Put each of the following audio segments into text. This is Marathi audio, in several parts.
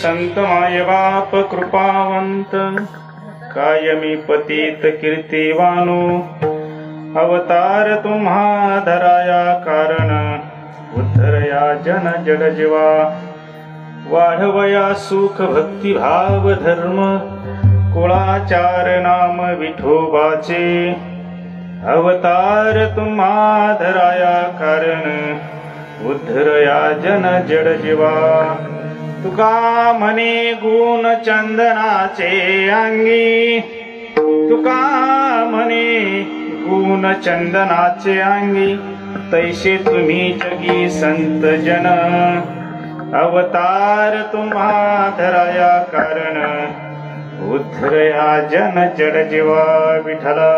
संत माय बाप कृपावंत कायमी पतित कीर्तिवानो अवतार तुम्हा धराया कारण उद्धरया जन जग जीवा वाढवया सुख भक्ती भाव धर्म कुळाचार नाम विठोबाचे अवतार तुम्हा धराया कारण उद्धरया जन जड जीवा तुका म्हणे गुण चंदनाचे अंगी तुका म्हणे गुण चंदनाचे अंगी तैसे तुम्ही जगी संत जन अवतार तुम्हा धराया कारण उद्धरया जन जड जीवा विठला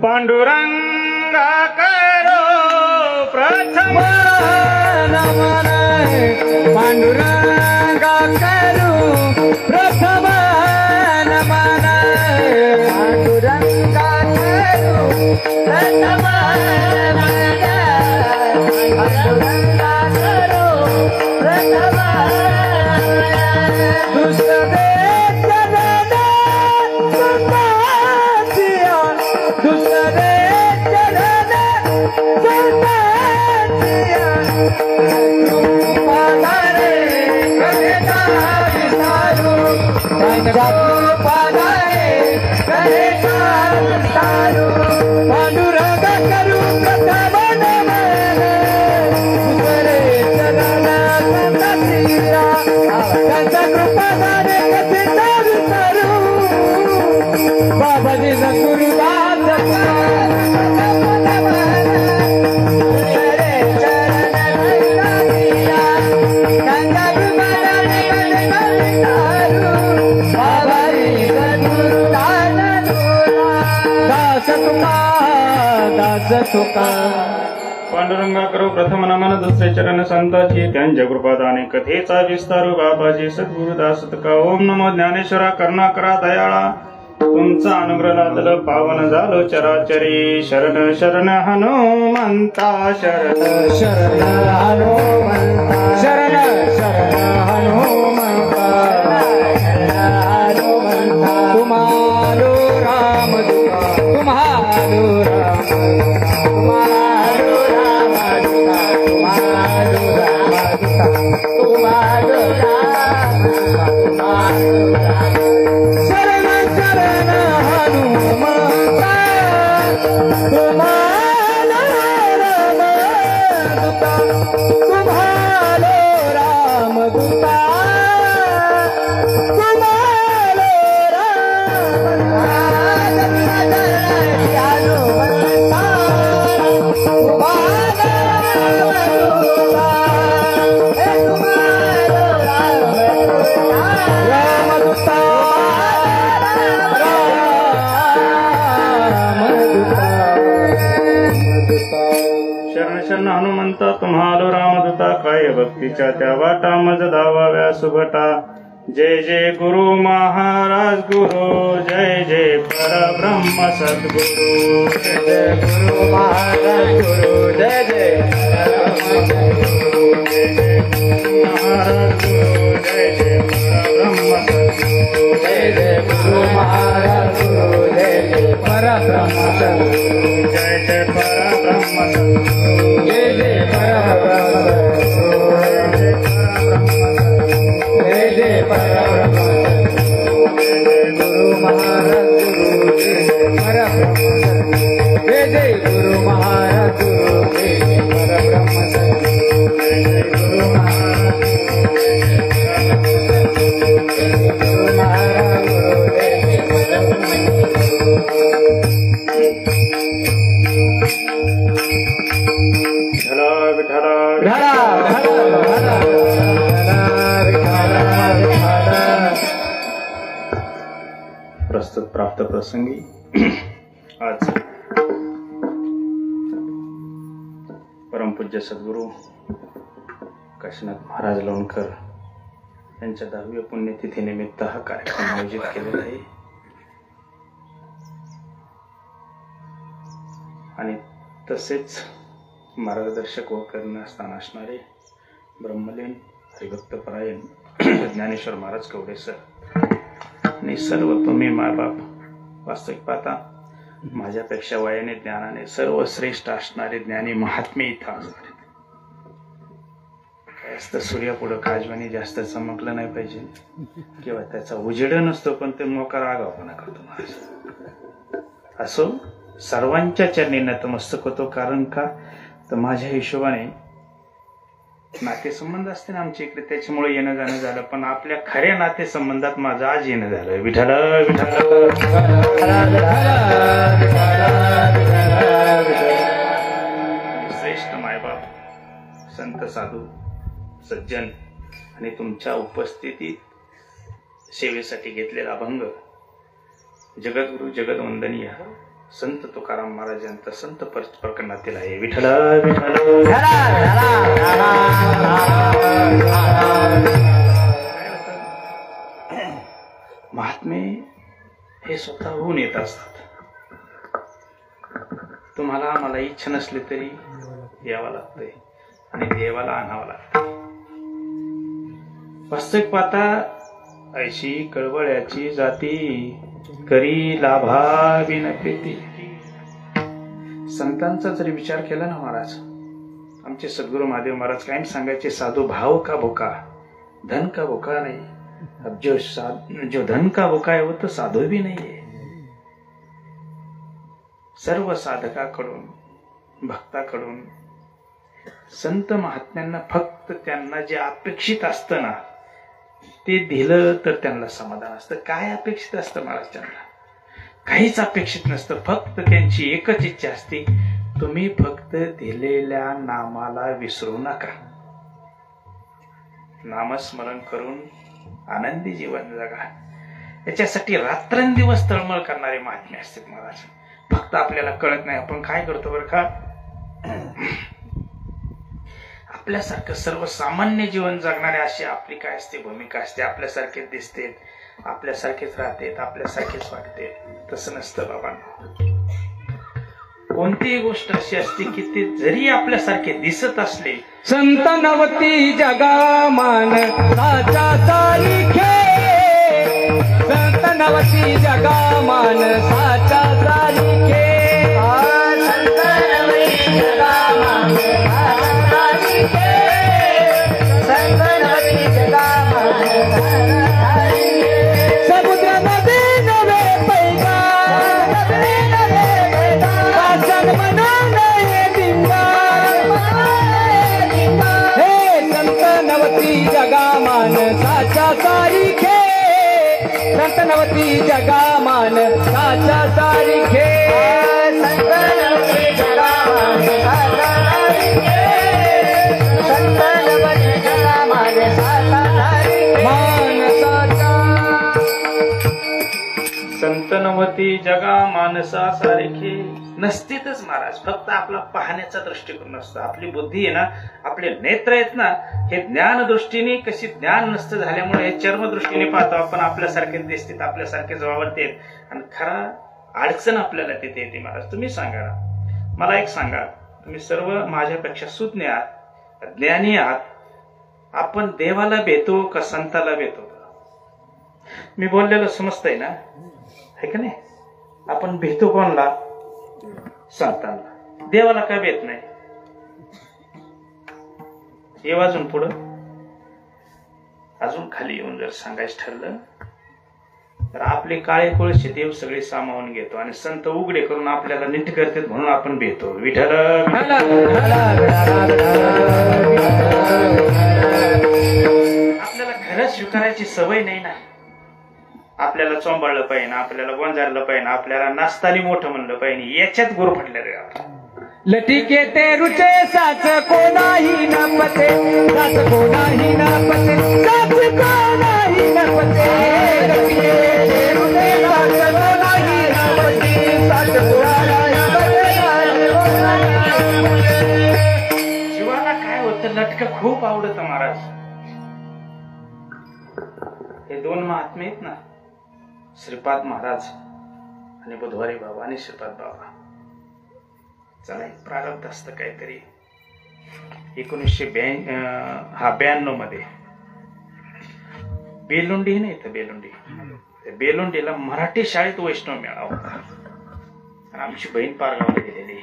पांडुरंगा करो प्रथम नमन पांडुरंगा करो प्रथम नमन पांडुरंगा करो प्रथम नमन पांडुरंगा करो प्रथम दुसरे पांडुरंगा करो प्रथम नमन दुसरे चरण संताची त्यांच्या कृपादाने कथेचा विस्तारू बाबाजी सद्गुरुदास का ओम नमो ज्ञानेश्वरा करुणा करा दयाळा तुमचा अनुग्रह लादल पावन झालो चराचरी शरण शरण हनुमंता शरण शरण हनुमंता शरण शरण हनुमंता तुम्हारो राम तुम्हारो राम तुम्हारो काय भक्तीच्या त्या वाटा मज धावाव्या सुभटा. जय जय गुरु महाराज गुरु, जय जय परब्रह्म सद्गुरु. जय जय गुरु महाराज गुरु, जय जय महाराज गुरु, जय जय परब्रह्म सद्गुरु. जय जय गुरु महाराज गुरु, जय जय परब्रह्म सद्गुरु. जय जय परब्रह्म सद्गुरु, जय जय परब्रह्म सद्गुरु. जय जय परब्रह्म सद्गुरु, जय जय गुरु महाराज गुरु, जय जय परब्रह्म सद्गुरु. जय जय गुरु महाराज गुरु, जय जय परब्रह्म सद्गुरु. जय जय गुरु महाराज गुरु, जय जय परब्रह्म सद्गुरु. जय जय गुरु महाराज गुरु, जय जय परब्रह्म सद्गुरु. प्रस्तुत प्राप्त प्रसंगी आज परमपूज्य सद्गुरू काशीनाथ महाराज लोणकर यांच्या 10वी पुण्यतिथीनिमित्त हा कार्यक्रम आयोजित केलेला आहे. आणि तसेच मार्गदर्शक व करुणास्थान असणारे ब्रह्मलीन हरिभक्तपरायण ज्ञानेश्वर महाराज कवडे सर आणि सर्व तुम्ही मायबाप. वास्तविक पाहता माझ्यापेक्षा वयाने ज्ञानाने सर्वश्रेष्ठ असणारे ज्ञानी महात्मे इथं असणारे. जास्त सूर्यापुढं काजवानी जास्त चमकलं नाही पाहिजे किंवा त्याचा उजेड नसतो, पण ते मोकार आगावपणा करतो महाराज. असो, सर्वांच्या चरणी नतमस्तक होतो. कारण का तर माझ्या हिशोबाने नातेसंबंध असते ना आमच्या इकडे, त्याच्यामुळे येणं जाणं झालं. पण आपल्या खऱ्या नातेसंबंधात माझं आज येणं झालं. विठ्ठल विठ्ठल. श्रेष्ठ मायबाप, संत साधू सज्जन आणि तुमच्या उपस्थितीत सेवेसाठी घेतलेला अभंग जगद्गुरु जगदवंदनीय संत तुकाराम महाराज यांचा संत प्रकरणातील आहे. विठ्ठल विठ्ठल. महात्मे हे स्वतःहून येत असतात. तुम्हाला मला इच्छा नसली तरी यावं लागतंय आणि देवाला आणावं लागतंय. वास्तविक पाहता ऐशी कळवळ्याची जाती करी लाभा बिन प्रीती. संतांचा जरी विचार केला ना महाराज, आमचे सद्गुरु महादेव महाराज कायम सांगायचे, साधू भाव का भुका धन का भुका नाही. अब जो धन का भुका है वो तो साधू भी नहीं है. सर्व साधकाकडून भक्ताकडून संत महात्म्यांना फक्त त्यांना जे अपेक्षित असतं ना ते दिलं तर त्यांना समाधान असतं. काय अपेक्षित असतं महाराज? त्यांना काहीच अपेक्षित नसतं. फक्त त्यांची एकच इच्छा असते, तुम्ही फक्त दिलेल्या नामाला विसरू नका. नामस्मरण करून आनंदी जीवन जगा. याच्यासाठी रात्रंदिवस तळमळ करणारे महात्मे असतात महाराज. फक्त आपल्याला कळत नाही, आपण काय करतो बरं का, आपल्यासारखं सर्वसामान्य जीवन जगणारे अशी आपली काय असते भूमिका असते. आपल्यासारखेच दिसते, आपल्यासारखेच राहते, आपल्यासारखेच वागते. तसं नसतं बाबांना. कोणतीही गोष्ट अशी असते की ते जरी आपल्यासारखे दिसत असले, संत नवती जगा मान साचा सारिखे. संत नवती जगा मान साचा सारिखे. संत नवती जगा मान साचा सारिखे. संत नवती जगा मान साचा सारिखे. समुद्र नदी नवे पैगा नवे पैगा वाचन मना नये दिंगा. हे संत नवती जगा मान साचा सारिखे. संत नवती जगा मान साचा सारिखे. संत नवती जगा मान साचा सारिखे. संत नवती जगा मान साचा सारिखे. मान साचा. संत नवती नवती जगा मानसा सारखी नसतीतच महाराज. फक्त आपला पाहण्याचा दृष्टिकोन नसतो. आपली बुद्धी आहे ना, आपले नेत्र आहेत ना, हे ज्ञान दृष्टीने कशी ज्ञान नसतं झाल्यामुळे हे चर्म दृष्टीने पाहतो आपण. आपल्यासारखे दिसतात, आपल्यासारखेच वावरते आणि खरा अडचण आपल्याला तिथे येते महाराज. तुम्ही सांगा, मला एक सांगा, तुम्ही सर्व माझ्यापेक्षा सुज्ञ आहात, ज्ञानी आहात. आपण देवाला भेटतो का संताला भेटतो? मी बोललेलं समजतंय ना, है का नाही? आपण भेटतो कोणला? संतांना. देवाला का भेट नाही? हे अजून पुढं अजून खाली येऊन जर सांगायचं ठरलं तर आपले काळे कोळशे देव सगळे सामावून घेतो आणि संत उघडे करून आपल्याला नीट करतात म्हणून आपण भेटतो. विठ्ठल आपल्याला खरंच स्वीकारायची सवय नाही ना. आपल्याला चोंबाळलं पाहिजे, आपल्याला गोंजारलं पाहिजे, आपल्याला नाचतानी मोठं म्हणलं पाहिजे. याच्यात गोर पडले रे. लटिके ते रुचे साच कोणाही न पते, साच कोणाही न पते, साच कोणाही न पते. लटिके ते रुचे साच कोणाही न पते, साच कोणाही न पते. जीवाला काय होतं, लटकं खूप आवडतं महाराज. हे दोन महात्मे आहेत ना, श्रीपाद महाराज आणि बुधवारी बाबा आणि श्रीपाद बाबा. चला एक प्रारब्ध असतं काहीतरी. 1992 मध्ये बेलुंडी नाही तर बेलुंडी, बेलुंडीला मराठी शाळेत वैष्णव मेळावा होता आणि आमची बहीण पारगावला गेलेली.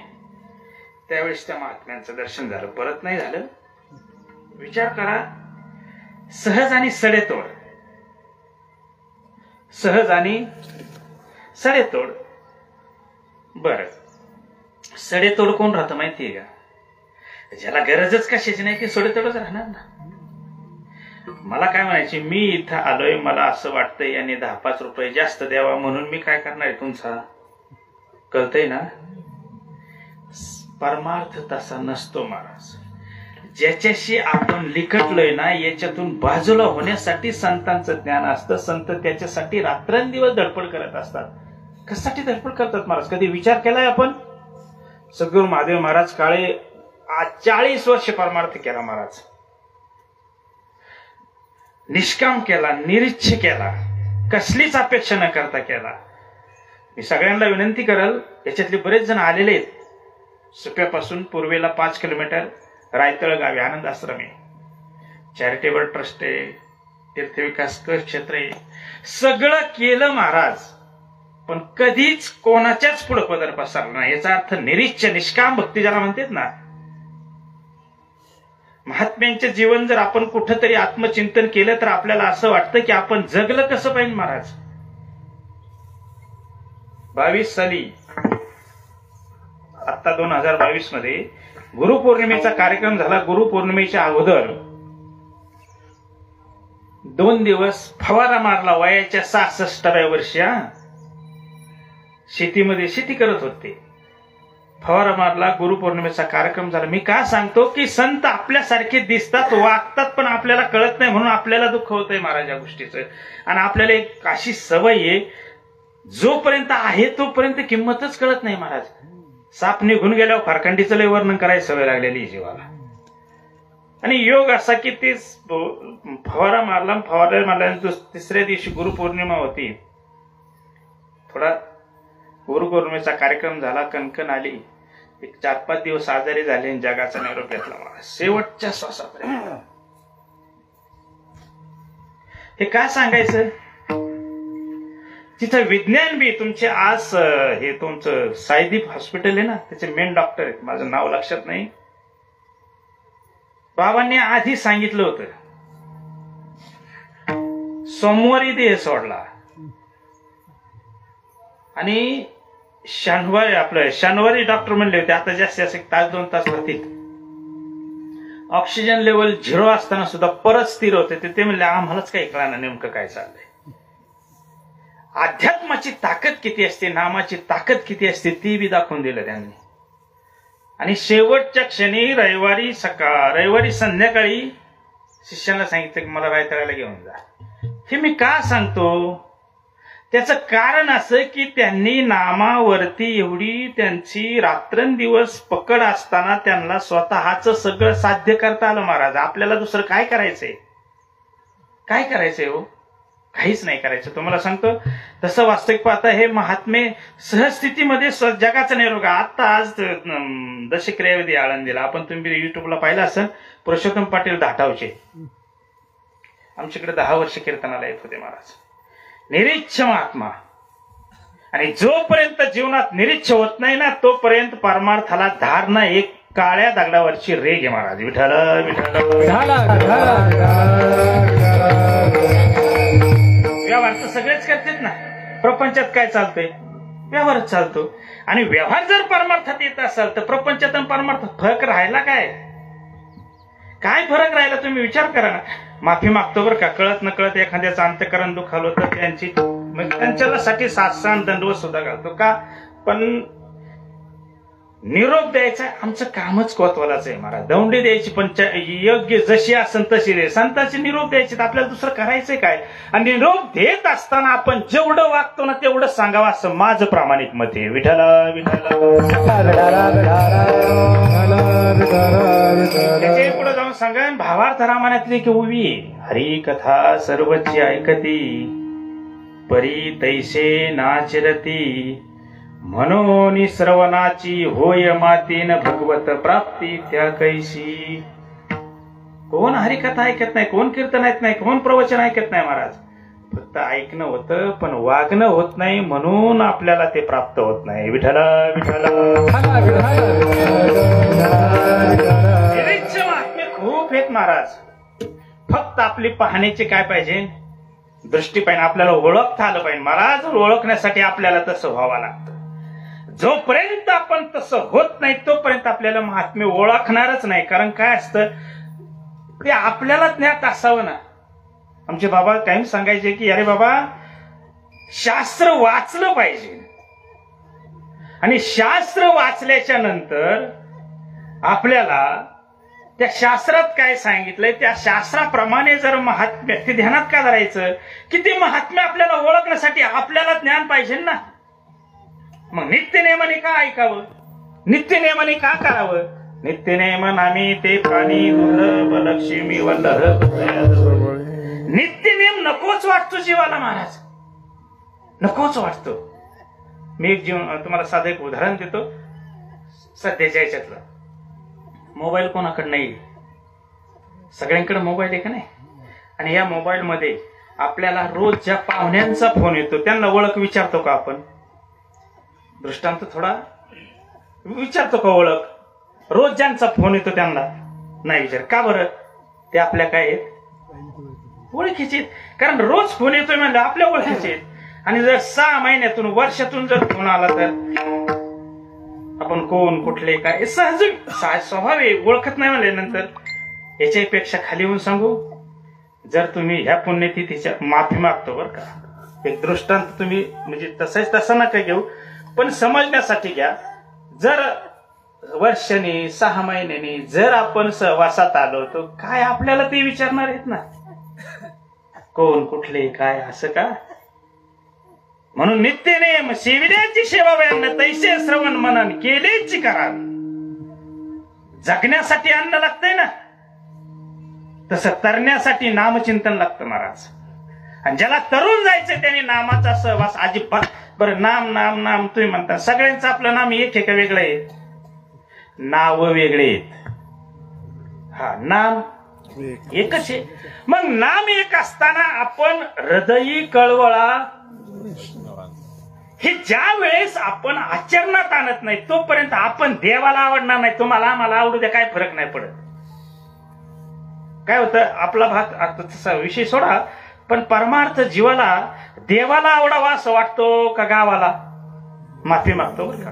त्यावेळेस त्या महात्म्यांचं दर्शन झालं, परत नाही झालं. विचार करा, सहज आणि सडेतोड, सहज आणि सडेतोड. बर, सडेतोड कोण राहतं माहितीये का? ज्याला गरजच कशाची नाही ते सडेतोडच राहणार ना. मला काय म्हणायचे, मी इथं आलोय, मला असं वाटतंय यांनी 10-5 रुपये जास्त द्यावा म्हणून मी काय करणार आहे तुमचा? कळतंय ना? परमार्थ तसा नसतो महाराज. ज्याच्याशी आपण लिखटलोय ना, याच्यातून बाजूला होण्यासाठी संतांचं ज्ञान असतं. संत त्याच्यासाठी रात्रंदिवस धडपड करत असतात. कशासाठी धडपड करतात महाराज? कधी विचार केलाय आपण? सद्गुरू महादेव महाराज काळे 40 वर्ष परमार्थ केला महाराज. निष्काम केला, निरीच्छ केला, कसलीच अपेक्षा न करता केला. मी सगळ्यांना विनंती करल, याच्यातले बरेच जण आलेले आहेत. सुप्यापासून पूर्वेला 5 किलोमीटर रायतळ गावी आनंद आश्रम आहे, चॅरिटेबल ट्रस्ट आहे, तीर्थविकास क्षेत्र आहे. सगळं केलं महाराज, पण कधीच कोणाच्याच पुढे पदर पसरला नाही. याचा अर्थ निरीच्छ निष्काम भक्ती ज्याला म्हणतात ना. महात्म्यांचे जीवन जर आपण कुठंतरी आत्मचिंतन केलं तर आपल्याला असं वाटतं की आपण जगलं कसं पाहिजे महाराज. 22 साली, आता 2022 मध्ये गुरुपौर्णिमेचा कार्यक्रम झाला. गुरुपौर्णिमेच्या अगोदर 2 दिवस फवारा मारला. वयाच्या 66व्या वर्षी शेतीमध्ये शेती करत होते, फवारा मारला. गुरुपौर्णिमेचा कार्यक्रम झाला. मी का सांगतो की संत आपल्यासारखे दिसतात, वागतात, पण आपल्याला कळत नाही म्हणून आपल्याला दुःख होतंय महाराज या गोष्टीचं. आणि आपल्याला एक अशी सवय आहे, जोपर्यंत आहे तोपर्यंत किंमतच कळत नाही महाराज. साप निघून गेल्यावर फारखंडीचं लय वर्णन करायची सवय लागलेली जीवाला. आणि योग असा की ते फवारा मारला, फवारा मारल्यानंतर 3ऱ्या दिवशी गुरुपौर्णिमा होती. थोडा गुरुपौर्णिमेचा कार्यक्रम झाला, कणकण आली. एक 4-5 दिवस आजारी झाले आणि जगाचा निरोप घेतला मला शेवटच्या श्वासापर्यंत. हे काय सांगायचं? तिथं विज्ञान बी तुमचे आज हे तुमचं साईदीप हॉस्पिटल आहे ना, त्याचे मेन डॉक्टर आहेत, माझं नाव लक्षात नाही. बाबांनी आधी सांगितलं होतं सोमवारी देह सोडला आणि शनिवारी डॉक्टर म्हणले होते आता जास्तीत जास्त 1-2 तास राहतील. ऑक्सिजन लेवल 0 असताना सुद्धा परत स्थिर होते. ते म्हणले आम्हालाच काही कळणार नेमकं काय चाललंय. अध्यात्माची ताकद किती असते, नामाची ताकद किती असते ती बी दाखवून दिलं त्यांनी. आणि शेवटच्या क्षणी रविवारी संध्याकाळी शिष्याला सांगितलं की मला रायतळ्याला घेऊन जा. हे मी का सांगतो? त्याचं कारण असं की त्यांनी नामावरती एवढी त्यांची रात्रंदिवस पकड असताना त्यांना स्वतःच सगळं साध्य करता आलं महाराज. आपल्याला दुसरं काय करायचंय? काय करायचंय हो? काहीच नाही करायचं. तुम्हाला सांगतो तसं वास्तविक पाहता हे महात्मे सहस्थितीमध्ये जगाचं निरोग. आता आज दशक्रियाविधी आळंदीला आपण तुम्ही युट्यूबला पाहिलं असेल, पुरुषोत्तम पाटील धाटावचे आमच्याकडे 10 वर्ष कीर्तनाला येत होते महाराज. निरीच्छ महात्मा. आणि जोपर्यंत जीवनात निरीच्छ होत नाही ना तोपर्यंत परमार्थाला धार ना एक काळ्या दगडावरची रेग आहे महाराज. विठ्ठल विठ्ठल. व्यवहार तर सगळेच करतात ना. प्रपंचात काय चालतंय? व्यवहारच चालतो. आणि व्यवहार जर परमार्थात येत असेल तर प्रपंचात आणि परमार्थात फरक राहिला काय? काय फरक राहिला तुम्ही विचार करा ना. माफी मागतो बरं का, कळत न कळत एखाद्याचं अंतःकरण दुखावलं तर त्यांच्यासाठी सासण दंडवत सुद्धा घालतो का? पण निरोप द्यायचा आमचं कामच कोतवालाच आहे महाराज. दौंडी द्यायची पण योग्य जशी असेल तशी दे. संतांचे निरोप द्यायचे, आपल्याला दुसरं करायचंय काय? आणि निरोप देत असताना आपण जेवढं वागतो ना तेवढं सांगावं असं माझं प्रामाणिक मत आहे. विठ्ठल विठ्ठल. त्याच्या पुढे जाऊन सांगा भावार्थ रामायणातली की उभी हरी कथा सर्वची ऐकती परी तैसे नाचिरती म्हणून श्रवणाची होय मातीन भगवत प्राप्ती त्या कैशी. कोण हरिकथा ऐकत नाही, कोण कीर्तन ऐकत नाही, कोण प्रवचन ऐकत नाही महाराज. फक्त ऐकणं होतं पण वागणं होत नाही म्हणून आपल्याला ते प्राप्त होत नाही. विठ्ठल विठ्ठल. महात्मे खूप आहेत महाराज. फक्त आपली पाहण्याची काय पाहिजे? दृष्टी पाहिजे. आपल्याला ओळखता आलं पाहिजे महाराज. ओळखण्यासाठी आपल्याला तसं व्हावं लागतं. जोपर्यंत आपण तसं होत नाही तोपर्यंत आपल्याला महात्म्य ओळखणारच नाही. कारण काय असतं ते आपल्याला ज्ञात असावं ना. आमचे बाबा कायम सांगायचे की अरे बाबा शास्त्र वाचलं पाहिजे आणि शास्त्र वाचल्याच्या नंतर आपल्याला त्या शास्त्रात काय सांगितलंय त्या शास्त्राप्रमाणे जर महात्म्य ते ध्यानात का धरायचं की ते महात्म्य आपल्याला ओळखण्यासाठी आपल्याला ज्ञान पाहिजे ना. मग नित्यनेमाने का ऐकावं? नित्यनेमाने का करावं? नित्यनेम नामी ते प्राणी दुर्लभ लक्ष्मी वल्लभ. नित्यनेम नकोच वाटतो जीवाला महाराज, नकोच वाटतो. मी एक तुम्हाला साधं एक उदाहरण देतो. सध्याच्या याच्यातलं मोबाईल कोणाकडे नाही, सगळ्यांकडे मोबाईल आहे का नाही. आणि या मोबाईल मध्ये आपल्याला रोज ज्या पाहुण्यांचा फोन येतो त्यांना ओळख विचारतो का आपण? दृष्टांत थोडा विचारतो का ओळख? रोज ज्यांचा फोन येतो त्यांना नाही विचार का बरं? ते आपल्या काय आहेत? ओळखीचे. कारण रोज फोन येतोय म्हणजे आपल्या ओळखीचे. आणि जर 6 महिन्यातून वर्षातून जर फोन आला तर आपण कोण कुठले काय सहज स्वभाव आहे. ओळखत नाही म्हणल्यानंतर याच्यापेक्षा खाली येऊन सांगू, जर तुम्ही ह्या पुण्यतिथीच्या माफी मागतो बरं का, एक दृष्टांत तुम्ही म्हणजे तसं नका घेऊ पण समजण्यासाठी घ्या. जर वर्षांनी 6 महिन्यांनी जर आपण सहवासात आलो तर काय आपल्याला ते विचारणार आहेत ना कोण कुठले काय असं का? म्हणून नित्यनेम सेविण्याची सेवा व्यान तैसे श्रवण मनन केलेची करावी. जगण्यासाठी अन्न लागतंय ना तसं तरण्यासाठी नामचिंतन लागतं महाराज. आणि ज्याला तरुण जायचं त्याने नामाचा सहवास अजिबात. बरं नाम नाम नाम तुम्ही म्हणता सगळ्यांचं आपलं नाम एक आहे का वेगळं आहे? नाव वेगळे आहेत. हा नाम एकच आहे. मग नाम एक असताना आपण हृदयी कळवळा हे ज्या वेळेस आपण आचरणात आणत नाही तोपर्यंत आपण देवाला आवडणार नाही. तुम्हाला आम्हाला आवडू द्या काय फरक नाही पडत. काय होतं आपला भाग तसा विषय सोडा पण परमार्थ जीवाला देवाला आवडावा असं वाटतो का गावाला? माफी मागतो बरं का.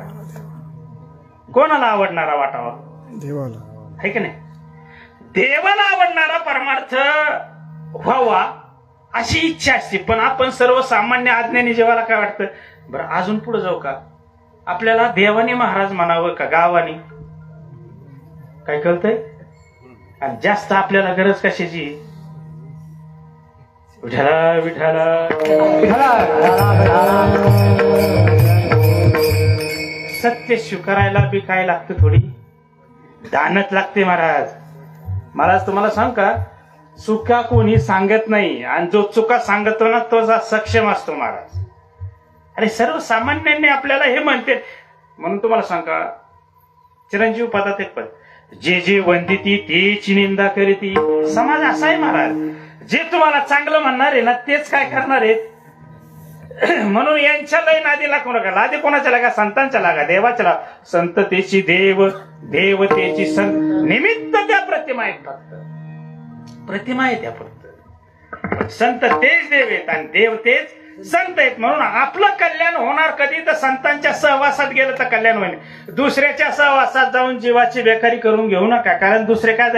कोणाला आवडणारा वाटावा? देवाला. आहे की नाही? देवाला आवडणारा परमार्थ व्हावा अशी इच्छा असते. पण आपण सर्वसामान्य आज्ञानी जीवाला काय वाटतं? बरं अजून पुढे जाऊ का? आपल्याला देवानी महाराज म्हणावं का गावानी? काय कळतंय? आणि जास्त आपल्याला गरज कशाची? विठ्ठला विठ्ठला. सत्य स्वीकारायला बी काय लागतं, थोडी दानत लागते महाराज. महाराज तुम्हाला सांग का, चुका कोणी सांगत नाही, आणि जो चुका सांगतो ना तो सक्षम असतो महाराज. अरे सर्वसामान्यांनी आपल्याला हे म्हणते, म्हणून तुम्हाला सांग का, चिरंजीव पदात एक पद, जे जे वंदिती तेची निंदा करीती. समाज असा आहे महाराज, जे तुम्हाला चांगलं म्हणणार आहे ना तेच काय करणार आहेत. म्हणून यांच्या लय नादी लागू नका. नादी कोणाच्या लागा? संतांच्या लागा, देवाच्या लागा. संततेची देव, देवतेची संत. निमित्त त्या प्रतिमा आहेत, फक्त प्रतिमा आहे त्या फक्त. संत तेच देव आहेत आणि देव तेच संत आहेत. म्हणून आपलं कल्याण होणार कधी तर संतांच्या सहवासात गेलं तर कल्याण होईल. दुसऱ्याच्या सहवासात जाऊन जीवाची बेकारी करून घेऊ नका. कारण दुसरे काय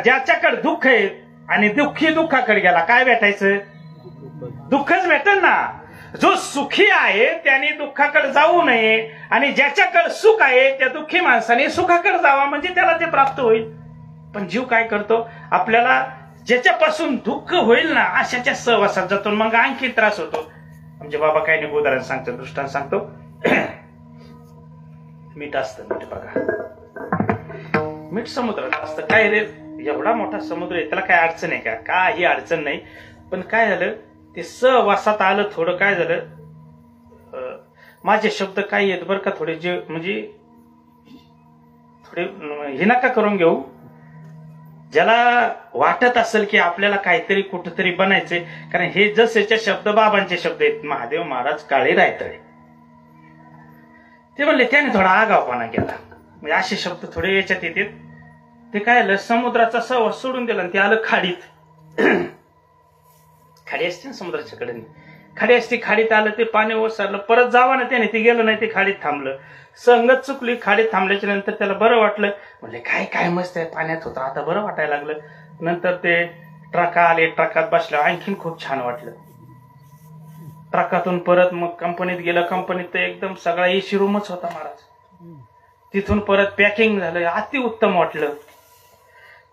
ज्याच्याकडे दुःख आहे आणि दुःखी दुःखाकडे गेला, काय भेटायचं? दुःखच भेटेल ना. जो सुखी आहे त्याने दुःखाकडे जाऊ नये, आणि ज्याच्याकडे सुख आहे त्या दुःखी माणसाने सुखाकडे जावा, म्हणजे त्याला ते प्राप्त होईल. पण जीव काय करतो, आपल्याला ज्याच्यापासून दुःख होईल ना अशाच्या सहवासात जातो, मग आणखी त्रास होतो. म्हणजे बाबा काय नाही, उदाहरण सांगतो, दृष्टांत सांगतो. मीठ असतं, मीठ बघा, मीठ समुद्रात असतं. काय रे, एवढा मोठा समुद्र आहे, त्याला काय अडचण आहे का? काही अडचण नाही. पण काय झालं, ते सहवासात आलं थोडं, काय झालं, माझे शब्द काय आहेत बरं का, थोडे जे म्हणजे थोडे हे नका करून घेऊ. ज्याला वाटत असेल की आपल्याला काहीतरी कुठंतरी बनायचंय, कारण हे जसेच्या शब्द बाबांचे शब्द आहेत. महादेव महाराज काळे रायतळे ते म्हणले, त्याने थोडा आगावपणा केला, म्हणजे असे शब्द थोडे याच्यात येतात. ते काय आलं, समुद्राचा सहवास सोडून दिला आणि ते आलं खाडीत. खाडी असते ना समुद्राच्या कडेने, खाडी असते, खाडीत आलं, ते पाणी ओसरलं, परत जावा ना त्याने, ते गेलं नाही, ते खाडीत थांबलं. संगत चुकली. खाडीत थांबल्याच्या नंतर त्याला बरं वाटलं, म्हणजे काय काय मस्त आहे, पाण्यात होतं, आता बरं वाटायला लागलं. नंतर ते ट्रका आले, ट्रकात बसलं, आणखीन खूप छान वाटलं. ट्रकातून परत मग कंपनीत गेलं. कंपनीत तर एकदम सगळा एसी रूमच होता महाराज. तिथून परत पॅकिंग झालं, अति उत्तम वाटलं.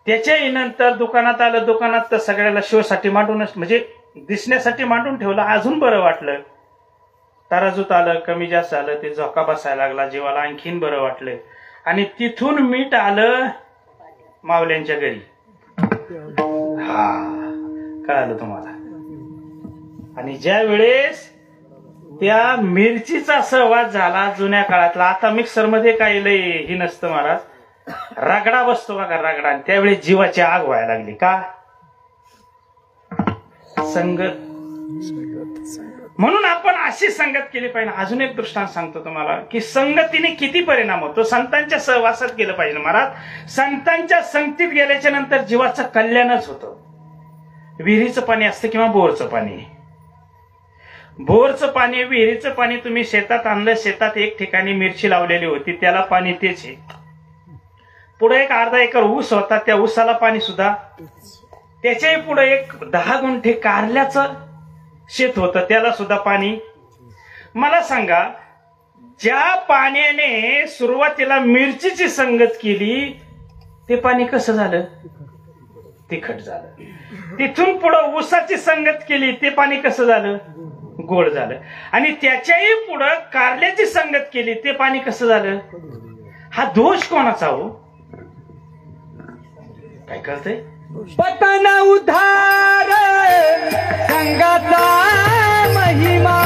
त्याच्याही नंतर दुकानात आलं. दुकानात तर सगळ्याला शोसाठी मांडूनच, म्हणजे दिसण्यासाठी मांडून ठेवलं, अजून बरं वाटलं. तराजूत आलं, कमी जास्त आलं, ते झोका बसायला लागला, जीवाला आणखीन बरं वाटलं. आणि तिथून मीठ आलं मावल्यांच्या घरी. हा कळालं तुम्हाला. आणि ज्या वेळेस त्या मिरचीचा सहवास झाला जुन्या काळातला, आता मिक्सर मध्ये काही लय ही नसतं महाराज, रगडा बसतो बघा, रगडा. आणि त्यावेळेस जीवाची आग व्हायला लागली. का? संगत. म्हणून आपण अशी संगत केली पाहिजे. अजून एक दृष्टांत सांगतो तुम्हाला की संगतीने किती परिणाम होतो. संतांच्या सहवासात गेलं पाहिजे महाराज. संतांच्या संगतीत गेल्याच्या नंतर जीवाचं कल्याणच होतं. विहिरीचं पाणी असतं किंवा बोरचं पाणी. बोरचं पाणी, विहिरीचं पाणी तुम्ही शेतात आणलं, शेतात एक ठिकाणी मिरची लावलेली होती, त्याला पाणी तेच आहे. पुढे एक अर्धा एकर ऊस होता, त्या ऊसाला पाणी सुद्धा. त्याच्याही पुढे एक 10 गुंठे कारल्याचं शेत होतं, त्याला सुद्धा पाणी. मला सांगा, ज्या पाण्याने सुरुवातीला मिरचीची संगत केली ते पाणी कसं झालं? तिखट झालं. तिथून पुढे ऊसाची संगत केली ते पाणी कसं झालं? गोड झालं. आणि त्याच्याही पुढे कारल्याची संगत केली ते पाणी कसं झालं? हा दोष कोणाचा हो? काय कळतंय? पतन उद्धार संगाचा महिमा,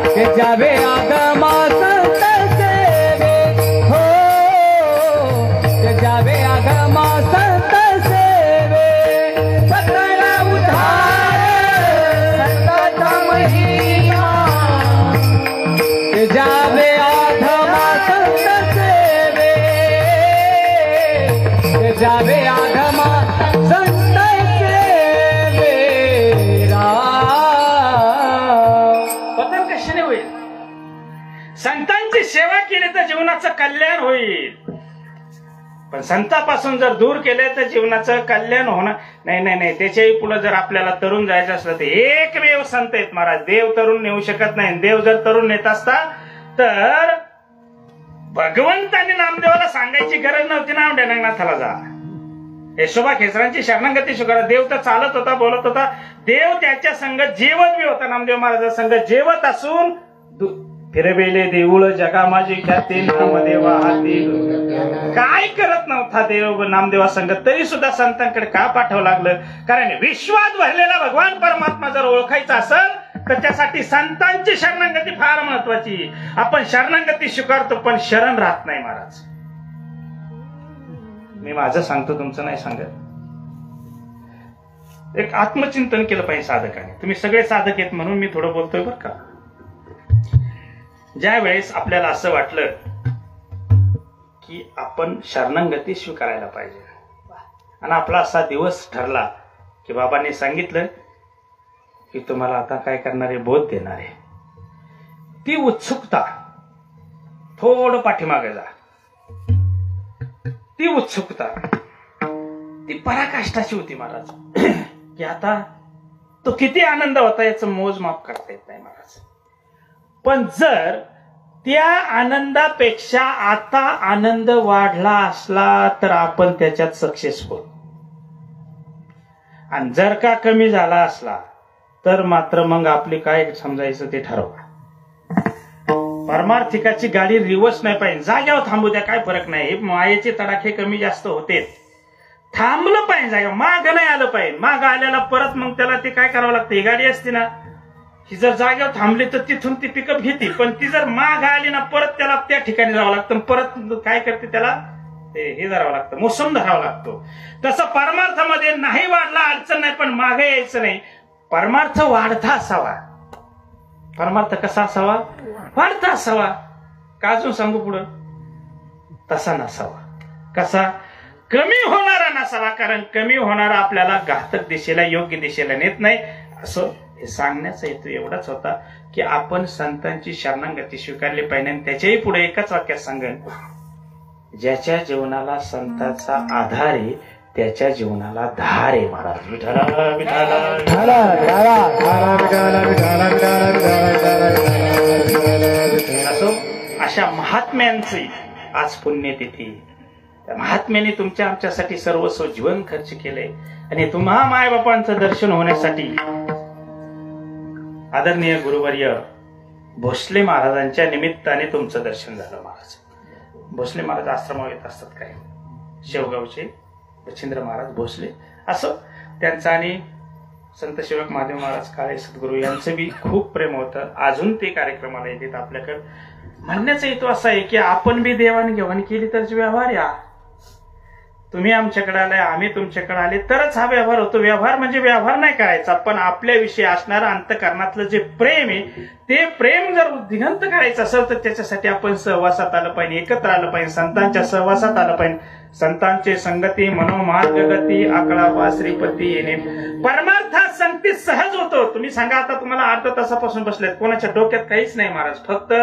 ते जावे आगमा संत सेवे. हो, ते जावे आगमा संत सेवे. पतन उद्धार संगाचा महिमा, ते जावे आगमा संत सेवे. ते जावे आगमा संत सेवेरा. पतन कशाने होईल? संतांची सेवा केली तर जीवनाचं कल्याण होईल. पण संतापासून जर दूर केले तर जीवनाचं कल्याण होणार नाही. नाही नाही त्याच्याही पुढे जर आपल्याला तरुण जायचं असलं तर एकमेव संत आहेत महाराज. देव तरुण नेऊ शकत नाही. देव जर तरुण नेत असता तर भगवंताने नामदेवाला सांगायची गरज नव्हती, नामदेवनाथाला जा. यशोबा खेचरांची शरणागती स्वीकारा. देव तर चालत होता, बोलत होता. देव त्याच्या संग जेवत बी होता. नामदेव महाराजा संग जेवत असून फिरवेले देऊळ जगा माझी ख्याती नामदेवा हाती. काय करत नव्हता देव नामदेवा संग, तरी सुद्धा संतांकडे का पाठवावं लागलं? कारण विश्वात भरलेला भगवान परमात्मा जर ओळखायचा असेल तर त्यासाठी संतांची शरणागती फार महत्वाची. आपण शरणागती स्वीकारतो पण शरण राहत नाही महाराज. मी माझं सांगतो, तुमचं नाही सांगत. एक आत्मचिंतन केलं पाहिजे साधकाने. तुम्ही सगळे साधक आहेत म्हणून मी थोडं बोलतोय बरं का. ज्या वेळेस आपल्याला असं वाटलं की आपण शरणागती स्वीकारायला पाहिजे आणि आपला असा दिवस ठरला की बाबांनी सांगितलं की तुम्हाला आता काय करणार आहे, बोध देणार आहे, ती उत्सुकता थोडं पाठीमागे जा. ती उत्सुकता ती पराकाष्ठाची होती महाराज. की आता तो किती आनंद होता याचं मोजमाप करता येत नाही महाराज. पण जर त्या आनंदापेक्षा आता आनंद वाढला असला तर आपण त्याच्यात सक्सेसफुल, आणि जर का कमी झाला असला तर मात्र मग आपली काय समजायचं ते ठरवा. परमार्थिकाची गाडी रिवर्स नाही पाहिजे. जाग्यावर थांबू द्या, काय फरक नाही. मायेचे तडाखे कमी जास्त होते, थांबलं पाहिजे जागा. माग नाही आलं पाहिजे. माग आल्याला परत मग त्याला ते काय करावं लागतं. ही गाडी असते ना, ही जर जागेवर थांबली तर तिथून ती पिकअप घेते, पण ती जर माग आली ना परत त्याला त्या ठिकाणी जावं लागतं. परत काय करते, त्याला हे धरावं लागतं, मोसम धरावा लागतो. तसं परमार्थामध्ये नाही वाढला अडचण नाही, पण मागे यायचं नाही. परमार्थ वाढता असावा. परमार्थ कसा असावा, वाढता असावा. का अजून सांगू पुढं, तसा नसावा. कसा, कमी होणारा नसावा. कारण कमी होणारा आपल्याला घातक दिशेला, योग्य दिशेला नेत नाही. असं हे सांगण्याचा हेतू एवढाच होता की आपण संतांची शरणागती स्वीकारली पाहिजे. आणि त्याच्याही पुढे एकच वाक्यात सांगेन, ज्याच्या जीवनाला संतांचा आधार आहे त्याच्या जीवनाला धार आहे महाराज. विठाला विठाला असो. अशा महात्म्यांची आज पुण्यतिथी. त्या महात्म्याने तुमच्या आमच्यासाठी सर्वस्व जीवन खर्च केलंय. आणि तुम्हा मायबापांचं दर्शन होण्यासाठी आदरणीय गुरुवर्य भोसले महाराजांच्या निमित्ताने तुमचं दर्शन झालं महाराज. भोसले महाराज आश्रमावर येत असतात काय, शेवगावचे बछिंद्र महाराज भोसले. असं त्यांचं आणि संत सेवक महादेव महाराज काळे सद्गुरू यांचं बी खूप प्रेम होतं. अजून ते कार्यक्रमाला येतात आपल्याकडे. म्हणण्याचा हेतू असा आहे की आपण बी देवाणघेवाण केली तरच व्यवहार या. तुम्ही आमच्याकडे आलाय, आम्ही तुमच्याकडे आले तरच हा व्यवहार होतो. व्यवहार म्हणजे व्यवहार नाही करायचा, पण आपल्याविषयी असणारं अंतःकरणातलं जे प्रेम आहे ते प्रेम जर उद्दिगंत करायचं असेल तर त्याच्यासाठी आपण सहवासात आलं पाहिजे, एकत्र आलं पाहिजे, संतांच्या सहवासात आलं पाहिजे. संतांचे संगती मनोमार्ग गती आकळावा श्रीपती येणे. परमार्थात संगती सहज होतो. तुम्ही सांगा, आता तुम्हाला अर्धा तासापासून बसलेत, कोणाच्या डोक्यात काहीच नाही महाराज. फक्त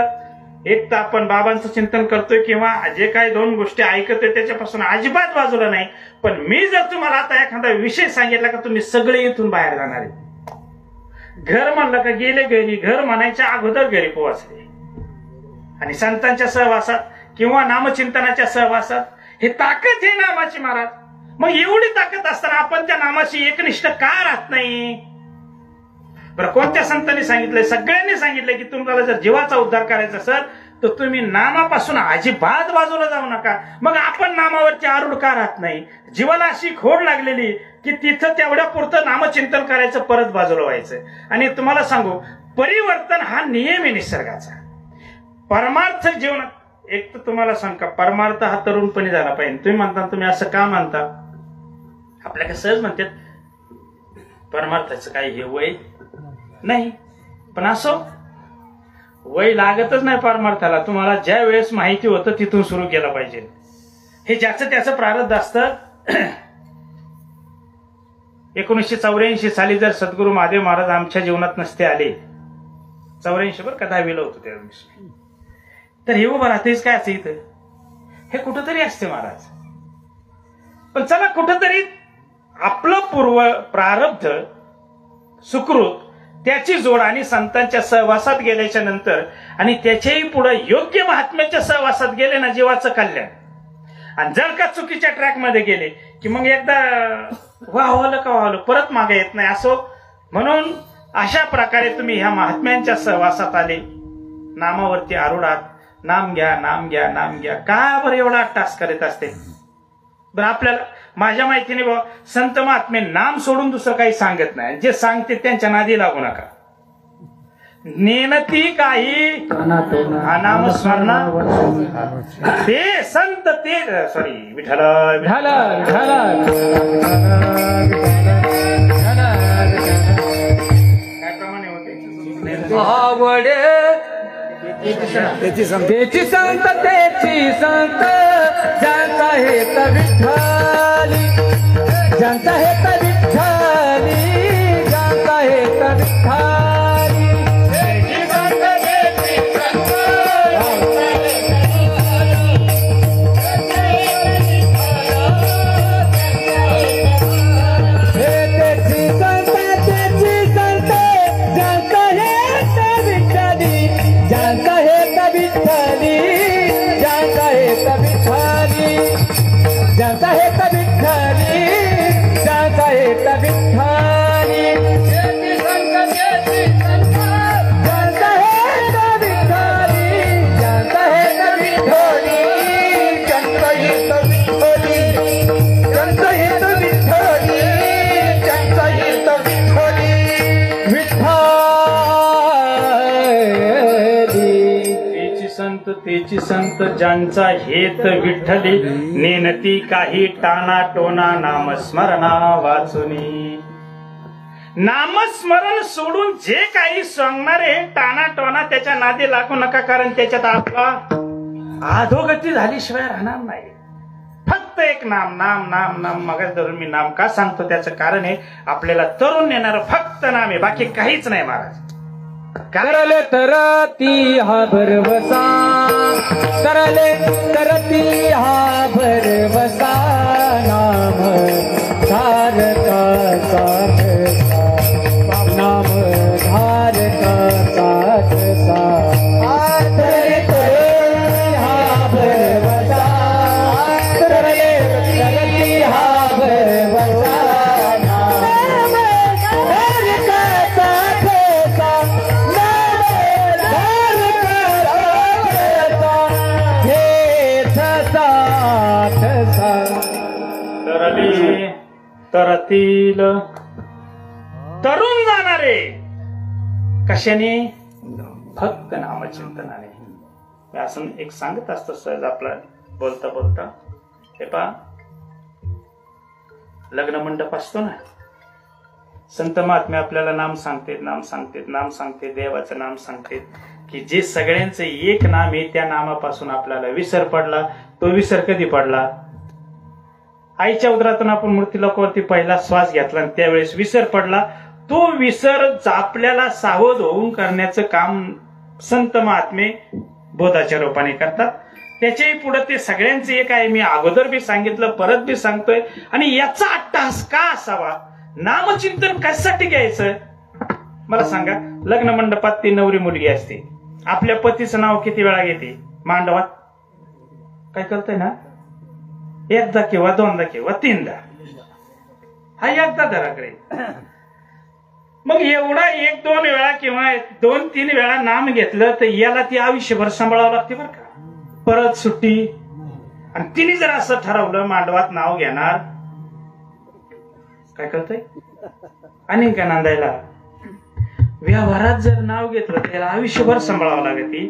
एक तर आपण बाबांचं चिंतन करतोय किंवा जे काही दोन गोष्टी ऐकतोय त्याच्यापासून अजिबात बाजूला नाही. पण मी जर तुम्हाला आता एखादा विषय सांगितला का तुम्ही सगळे इथून बाहेर जाणार आहे. घर म्हणलं का गेले घरी, घर म्हणायच्या अगोदर घरी पोहोचले. आणि संतांच्या सहवासात किंवा नामचिंतनाच्या सहवासात हे ताकद आहे नामाची महाराज. मग एवढी ताकद असताना आपण त्या नामाशी एकनिष्ठ का राहत नाही. बरं, कोणत्या संतांनी सांगितलंय? सगळ्यांनी सांगितलंय की तुम्हाला जर जीवाचा उद्धार करायचा असेल तर तुम्ही नामापासून अजिबात बाजूला जाऊ नका. मग आपण नामावरची आरूढ का राहत नाही? जीवाला अशी खोड लागलेली की तिथं तेवढ्या पुरतं नामचिंतन करायचं, परत बाजूला व्हायचं. आणि तुम्हाला सांगू, परिवर्तन हा नियम आहे निसर्गाचा. परमार्थ जीवनात एक तर तुम्हाला सांग का, परमार्थ हा तरुणपणी झाला पाहिजे. तुम्ही म्हणता, तुम्ही असं का मानता? आपल्याकडे सहज म्हणतात परमार्थाचं काही हे वय नाही, पण असो वय लागतच नाही परमार्थाला. तुम्हाला ज्या वेळेस माहिती होतं तिथून सुरू केलं पाहिजे. हे ज्याचं त्याचं प्रारब्ध असतं. 1984 साली जर सद्गुरू महादेव महाराज आमच्या जीवनात नसते आले, 84 बरं का, 10वीला होतो त्या दिवशी, तर हे उभं राहतेच काय असं इथं, हे कुठंतरी असते महाराज. पण चला, कुठंतरी आपलं पूर्व प्रारब्ध सुकृत त्याची जोड आणि संतांच्या सहवासात गेल्याच्या नंतर आणि त्याच्याही पुढे योग्य महात्म्याच्या सहवासात गेले ना, जीवाचं कल्याण. आणि जर का चुकीच्या ट्रॅक मध्ये गेले की मग एकदा वाहवलं का वाहवलं परत मागे येत नाही असो. म्हणून अशा प्रकारे तुम्ही ह्या महात्म्यांच्या सहवासात आले, नामावरती आरूढ आहात. नाम घ्या, नाम घ्या, नाम घ्या. का बरं एवढा टास्क करीत असते बरं? आपल्याला माझ्या माहितीने बा संत महात्मे नाम सोडून दुसरं काही सांगत नाही. जे सांगते त्यांच्या नादी लागू नका. नेनती काही नाम स्मरणा ते संत ते सॉरी विठ्ठल विठ्ठल काय प्रमाणे होते आवडे त्याची संत त्याची संत ज्यांचा हेत विठ्ठली, ज्यांचा हेत विठ्ठली, ज्यांचा हेत विठ्ठली. ज्यांचा हेत विठ्ठली, ज्यांचा हेत विठ्ठली, ज्यांचा हेत विठ्ठली, ज्यांचा हेत विठ्ठली, ज्यांचा हेत विठ्ठली, ज्यांचा हेत विठ्ठली, ज्यांचा हेत विठ्ठली, तेची संत ज्यांचा हेत विठ्ठली, नेनती काही टाना टोना नामस्मरणा वाचुनी. नामस्मरण सोडून जे काही सांगणारे टाना टोना त्याच्या नादी लागू नका, कारण त्याच्यात आपला अधोगती झाल्याशिवाय राहणार नाही. फक्त एक नाम नाम नाम नाम. मग धरून मी नाम का सांगतो त्याचं कारण आहे आपल्याला तरुण नेणार फक्त नाम आहे, बाकी काहीच नाही महाराज. करले तरती हा भरवसा, करले तरती हा भरवसा, नाम धारका साधसा, नाम धारका साधसा. करले तरती हा भरवसा, करले तरती हा भरवसा, नाम धारका साधसा, तरतील तरुण जाणारे कशाने? फक्त नामचिंतनाने. असं एक सांगत असतो सहज आपला बोलता बोलता. हे पहा, लग्न मंडप असतो ना, संत महात्मे आपल्याला नाम सांगते, नाम सांगते, नाम सांगते, देवाचं नाम सांगते की जे सगळ्यांचं एक नाम आहे त्या नामापासून आपल्याला विसर पडला. तो विसर कधी पडला? आईच्या उदरातून आपण मृत्यू लोकावरती पहिला श्वास घेतला आणि त्यावेळेस विसर पडला. तो विसर आपल्याला सावध होऊन करण्याचं काम संत महात्मे बोधाच्या रूपाने करतात. त्याच्याही पुढे ते सगळ्यांचे एक आहे. मी अगोदर बी सांगितलं, परत बी सांगतोय. आणि याचा अट्टहास का असावा? नामचिंतन कशासाठी घ्यायचं मला सांगा. लग्न मंडपात ती नवरी मुलगी असते, आपल्या पतीचं नाव किती वेळा घेते मांडवात? काय करतोय ना, एकदा किंवा दोनदा किंवा तीनदा. हा एकदा धराकडे. मग एवढा एक दोन वेळा किंवा दोन तीन वेळा नाम घेतलं तर याला ती आयुष्यभर सांभाळावं लागते बरं का. परत सुट्टी. आणि तिने जर असं ठरवलं मांडवात नाव घेणार, काय करतोय आणि का नांदायला व्यवहारात जर नाव घेतलं त्याला आयुष्यभर सांभाळावं लागते.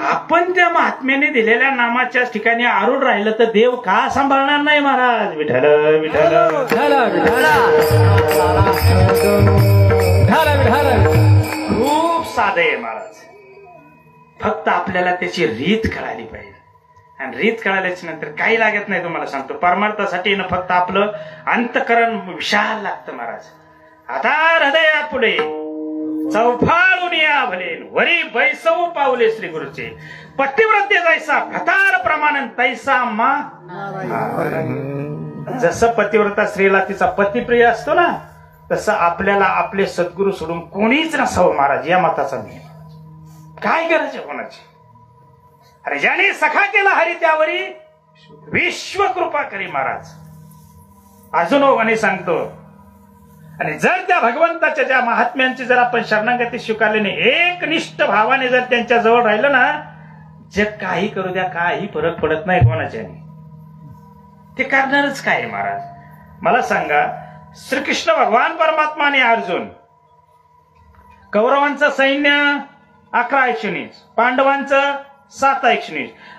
आपण त्या महात्म्याने दिलेल्या नामाच्या ठिकाणी आरूढ राहिलं तर देव का सांभाळणार नाही महाराज? विठ्ठल विठ्ठल. खूप साधं आहे महाराज. फक्त आपल्याला त्याची रीत कळाली पाहिजे. आणि रीत कळाल्याच्या नंतर काही लागत नाही. तुम्हाला सांगतो, परमार्थासाठी ना फक्त आपलं अंतकरण विशाल लागतं महाराज. आता हृदया पुढे चौफाळून या भले, वरी बैसव पावले श्री गुरुचे. पतिव्रते जायसा भतार प्रमाण तैसा मा. जसं पतिव्रता स्त्रीला तिचा पतिप्रिय असतो ना, तसं आपल्याला आपले सद्गुरू सोडून कोणीच नसावं महाराज, या मताचा नियम. काय गरज आहे कोणाची? अरे ज्याने सखा केला हरी त्यावरी विश्वकृपा करी महाराज. अजून ओघाने सांगतो, आणि जर त्या भगवंताच्या ज्या महात्म्यांची जर आपण शरणागती स्वीकारली नाही, एकनिष्ठ भावाने जर त्यांच्या जवळ राहिलं ना, जग काही करू द्या, काही फरक पडत नाही कोणाच्याने. ते करणारच काय महाराज. मला सांगा, श्रीकृष्ण भगवान परमात्मा आणि अर्जुन, कौरवांचं सैन्य 11 पांडवांचं 7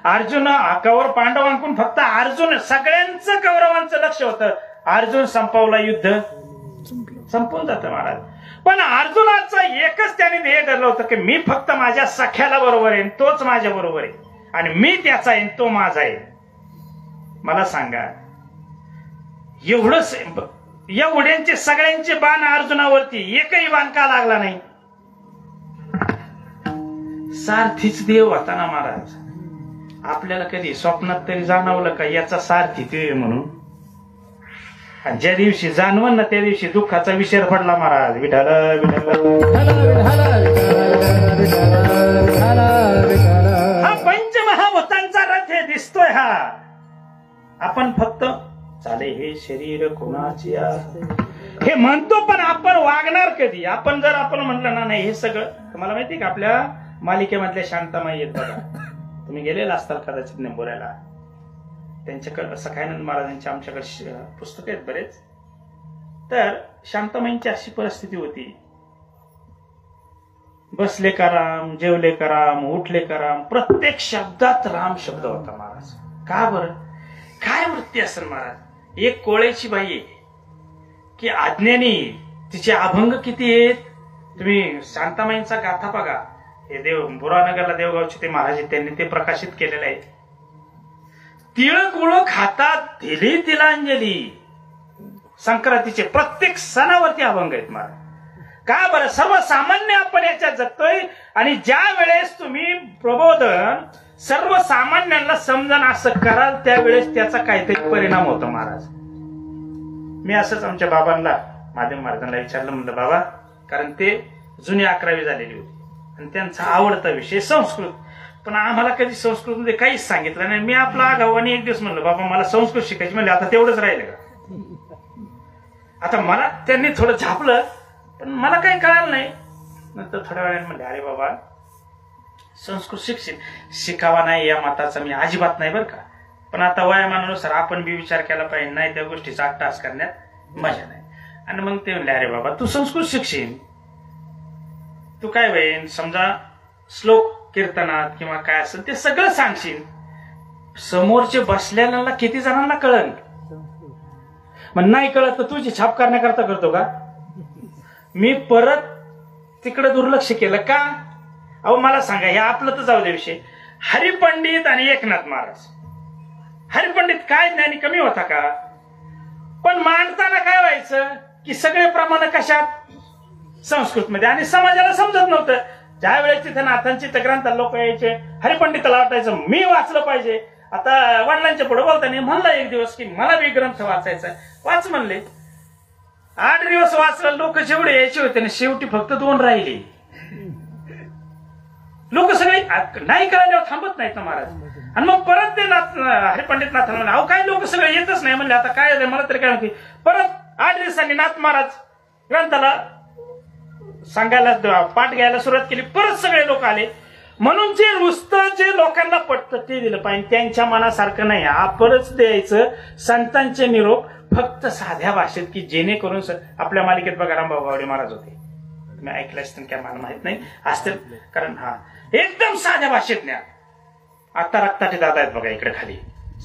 अर्जुन कौरव पांडवांकडून फक्त अर्जुन, सगळ्यांचं कौरवांचं लक्ष होतं. अर्जुन संपवला, युद्ध संपून जातं महाराज. पण अर्जुनाचं एकच त्याने ध्येय धरलं होतं की मी फक्त माझ्या सख्याला बरोबर आहे, तोच माझ्या बरोबर आहे, आणि मी त्याचा आहे, तो माझा आहे. मला सांगा, एवढ्यांचे सगळ्यांचे बाण अर्जुनावरती, एकही बाण का लागला नाही? सारथीच देव होता ना महाराज. आपल्याला कधी स्वप्नात तरी जाणवलं का याचा सारथी ते म्हणून? आणि ज्या दिवशी जाणवण ना, त्या दिवशी दुःखाचा विषय पडला महाराज. विठाल हा पंचमहाभूतांचा रथ हे दिसतोय. हा आपण फक्त चाले हे शरीर कोणाचे हे म्हणतो, पण आपण वागणार कधी? आपण जर आपण म्हटलं ना, नाही हे सगळं. तुम्हाला माहिती का, आपल्या मालिकेमधल्या शांतामाई येत बघा, तुम्ही गेलेला असताल कदाचित निंबोऱ्याला. त्यांच्याकडे सखानंद महाराजांचे आमच्याकडे पुस्तक आहेत बरेच. तर शांतामाईंची अशी परिस्थिती होती, बसले का राम, जेवले का राम, उठले का राम, प्रत्येक शब्दात राम शब्द होता महाराज. का बरं? काय वृत्ती असेल महाराज? एक कोळ्याची बाई आहे की आज्ञेने तिचे अभंग किती आहेत. तुम्ही शांतामाईंचा गाथा बघा, हे बुरानगरला देवगावचे ते महाराज त्यांनी ते प्रकाशित केलेलं आहे. तिळकुळ खातात दिली तिलांजली, संक्रांतीचे प्रत्येक सणावरती अभंग आहेत महाराज. का बरं? सर्वसामान्य आपण याच्यात जगतोय, आणि ज्या वेळेस तुम्ही प्रबोधन सर्वसामान्यांना समजून असं कराल, त्यावेळेस त्याचा काहीतरी परिणाम होतो महाराज. मी असंच आमच्या बाबांना, महादेव महाराजांना विचारलं, म्हणलं बाबा, कारण ते जुनी 11वी झालेली होती आणि त्यांचा आवडता विषय संस्कृत, पण आम्हाला कधी संस्कृत मध्ये काहीच सांगितलं नाही. मी आपला आगावाने एक दिवस म्हणलं, बाबा मला संस्कृत शिकायची. म्हणजे आता तेवढंच राहिलं का? आता मला त्यांनी थोडं झापलं, पण मला काही कळालं नाही. नंतर थोड्या वेळाने म्हणले, अरे बाबा संस्कृत शिकावा नाही या मताचा मी अजिबात नाही बरं का, पण आता वयामानानुसार आपण बी विचार केला पाहिजे, नाही त्या गोष्टीचा अट्टास करण्यात मजा नाही. आणि मग ते म्हणले, अरे बाबा तू संस्कृत शिकशील, तू काय होईन, समजा श्लोक कीर्तनात किंवा काय असेल ते सगळं सांगशील, समोरचे बसलेल्या किती जणांना कळन? मग नाही कळत तर तुझी छाप करण्याकरता करतो का? मी परत तिकडे दुर्लक्ष केलं का? अहो मला सांगा, हे आपलं तर जाऊ दे विषय. हरिपंडित आणि एकनाथ महाराज, हरिपंडित काय ज्ञानी कमी होता का? पण मांडताना काय व्हायचं की सगळे प्रमाण कशात? संस्कृत मध्ये. आणि समाजाला समजत नव्हतं. ज्या वेळेस तिथे नाथांची ग्रंथ लोक यायचे, हरिपंडिताला वाटायचं मी वाचलं पाहिजे. आता वडिलांच्या पुढे बोलताना म्हणला एक दिवस की मला बी ग्रंथ वाचायचा, वाच म्हणले. 8 दिवस वाचलं, लोक जेवढे यायचे होते ना, शेवटी फक्त 2 राहिले. लोक सगळे नाही करायला थांबत नाहीत ना महाराज. आणि मग परत ते हरिपंडित नाथ म्हणले, अहो काय लोक सगळे येतच नाही. म्हणले आता काय मला तरी काय माहिती. परत 8 दिवसांनी नाथ महाराज ग्रंथाला सांगायला पाठ घ्यायला सुरुवात केली. परत सगळे लोक आले. म्हणून जे रुसतं, जे लोकांना पटतं ते दिलं पाहिजे, त्यांच्या मनासारखं नाही. आपणच द्यायचं संतांचे निरोप फक्त साध्या भाषेत, की जेणेकरून आपल्या मालिकेत बघा रामभाऊ गावडे महाराज होते, तुम्ही ऐकलं असतं काय मला माहित नाही असतील, कारण हा एकदम साध्या भाषेत ज्ञान. आता रक्ताचे दादा आहेत बघा इकडे खाली,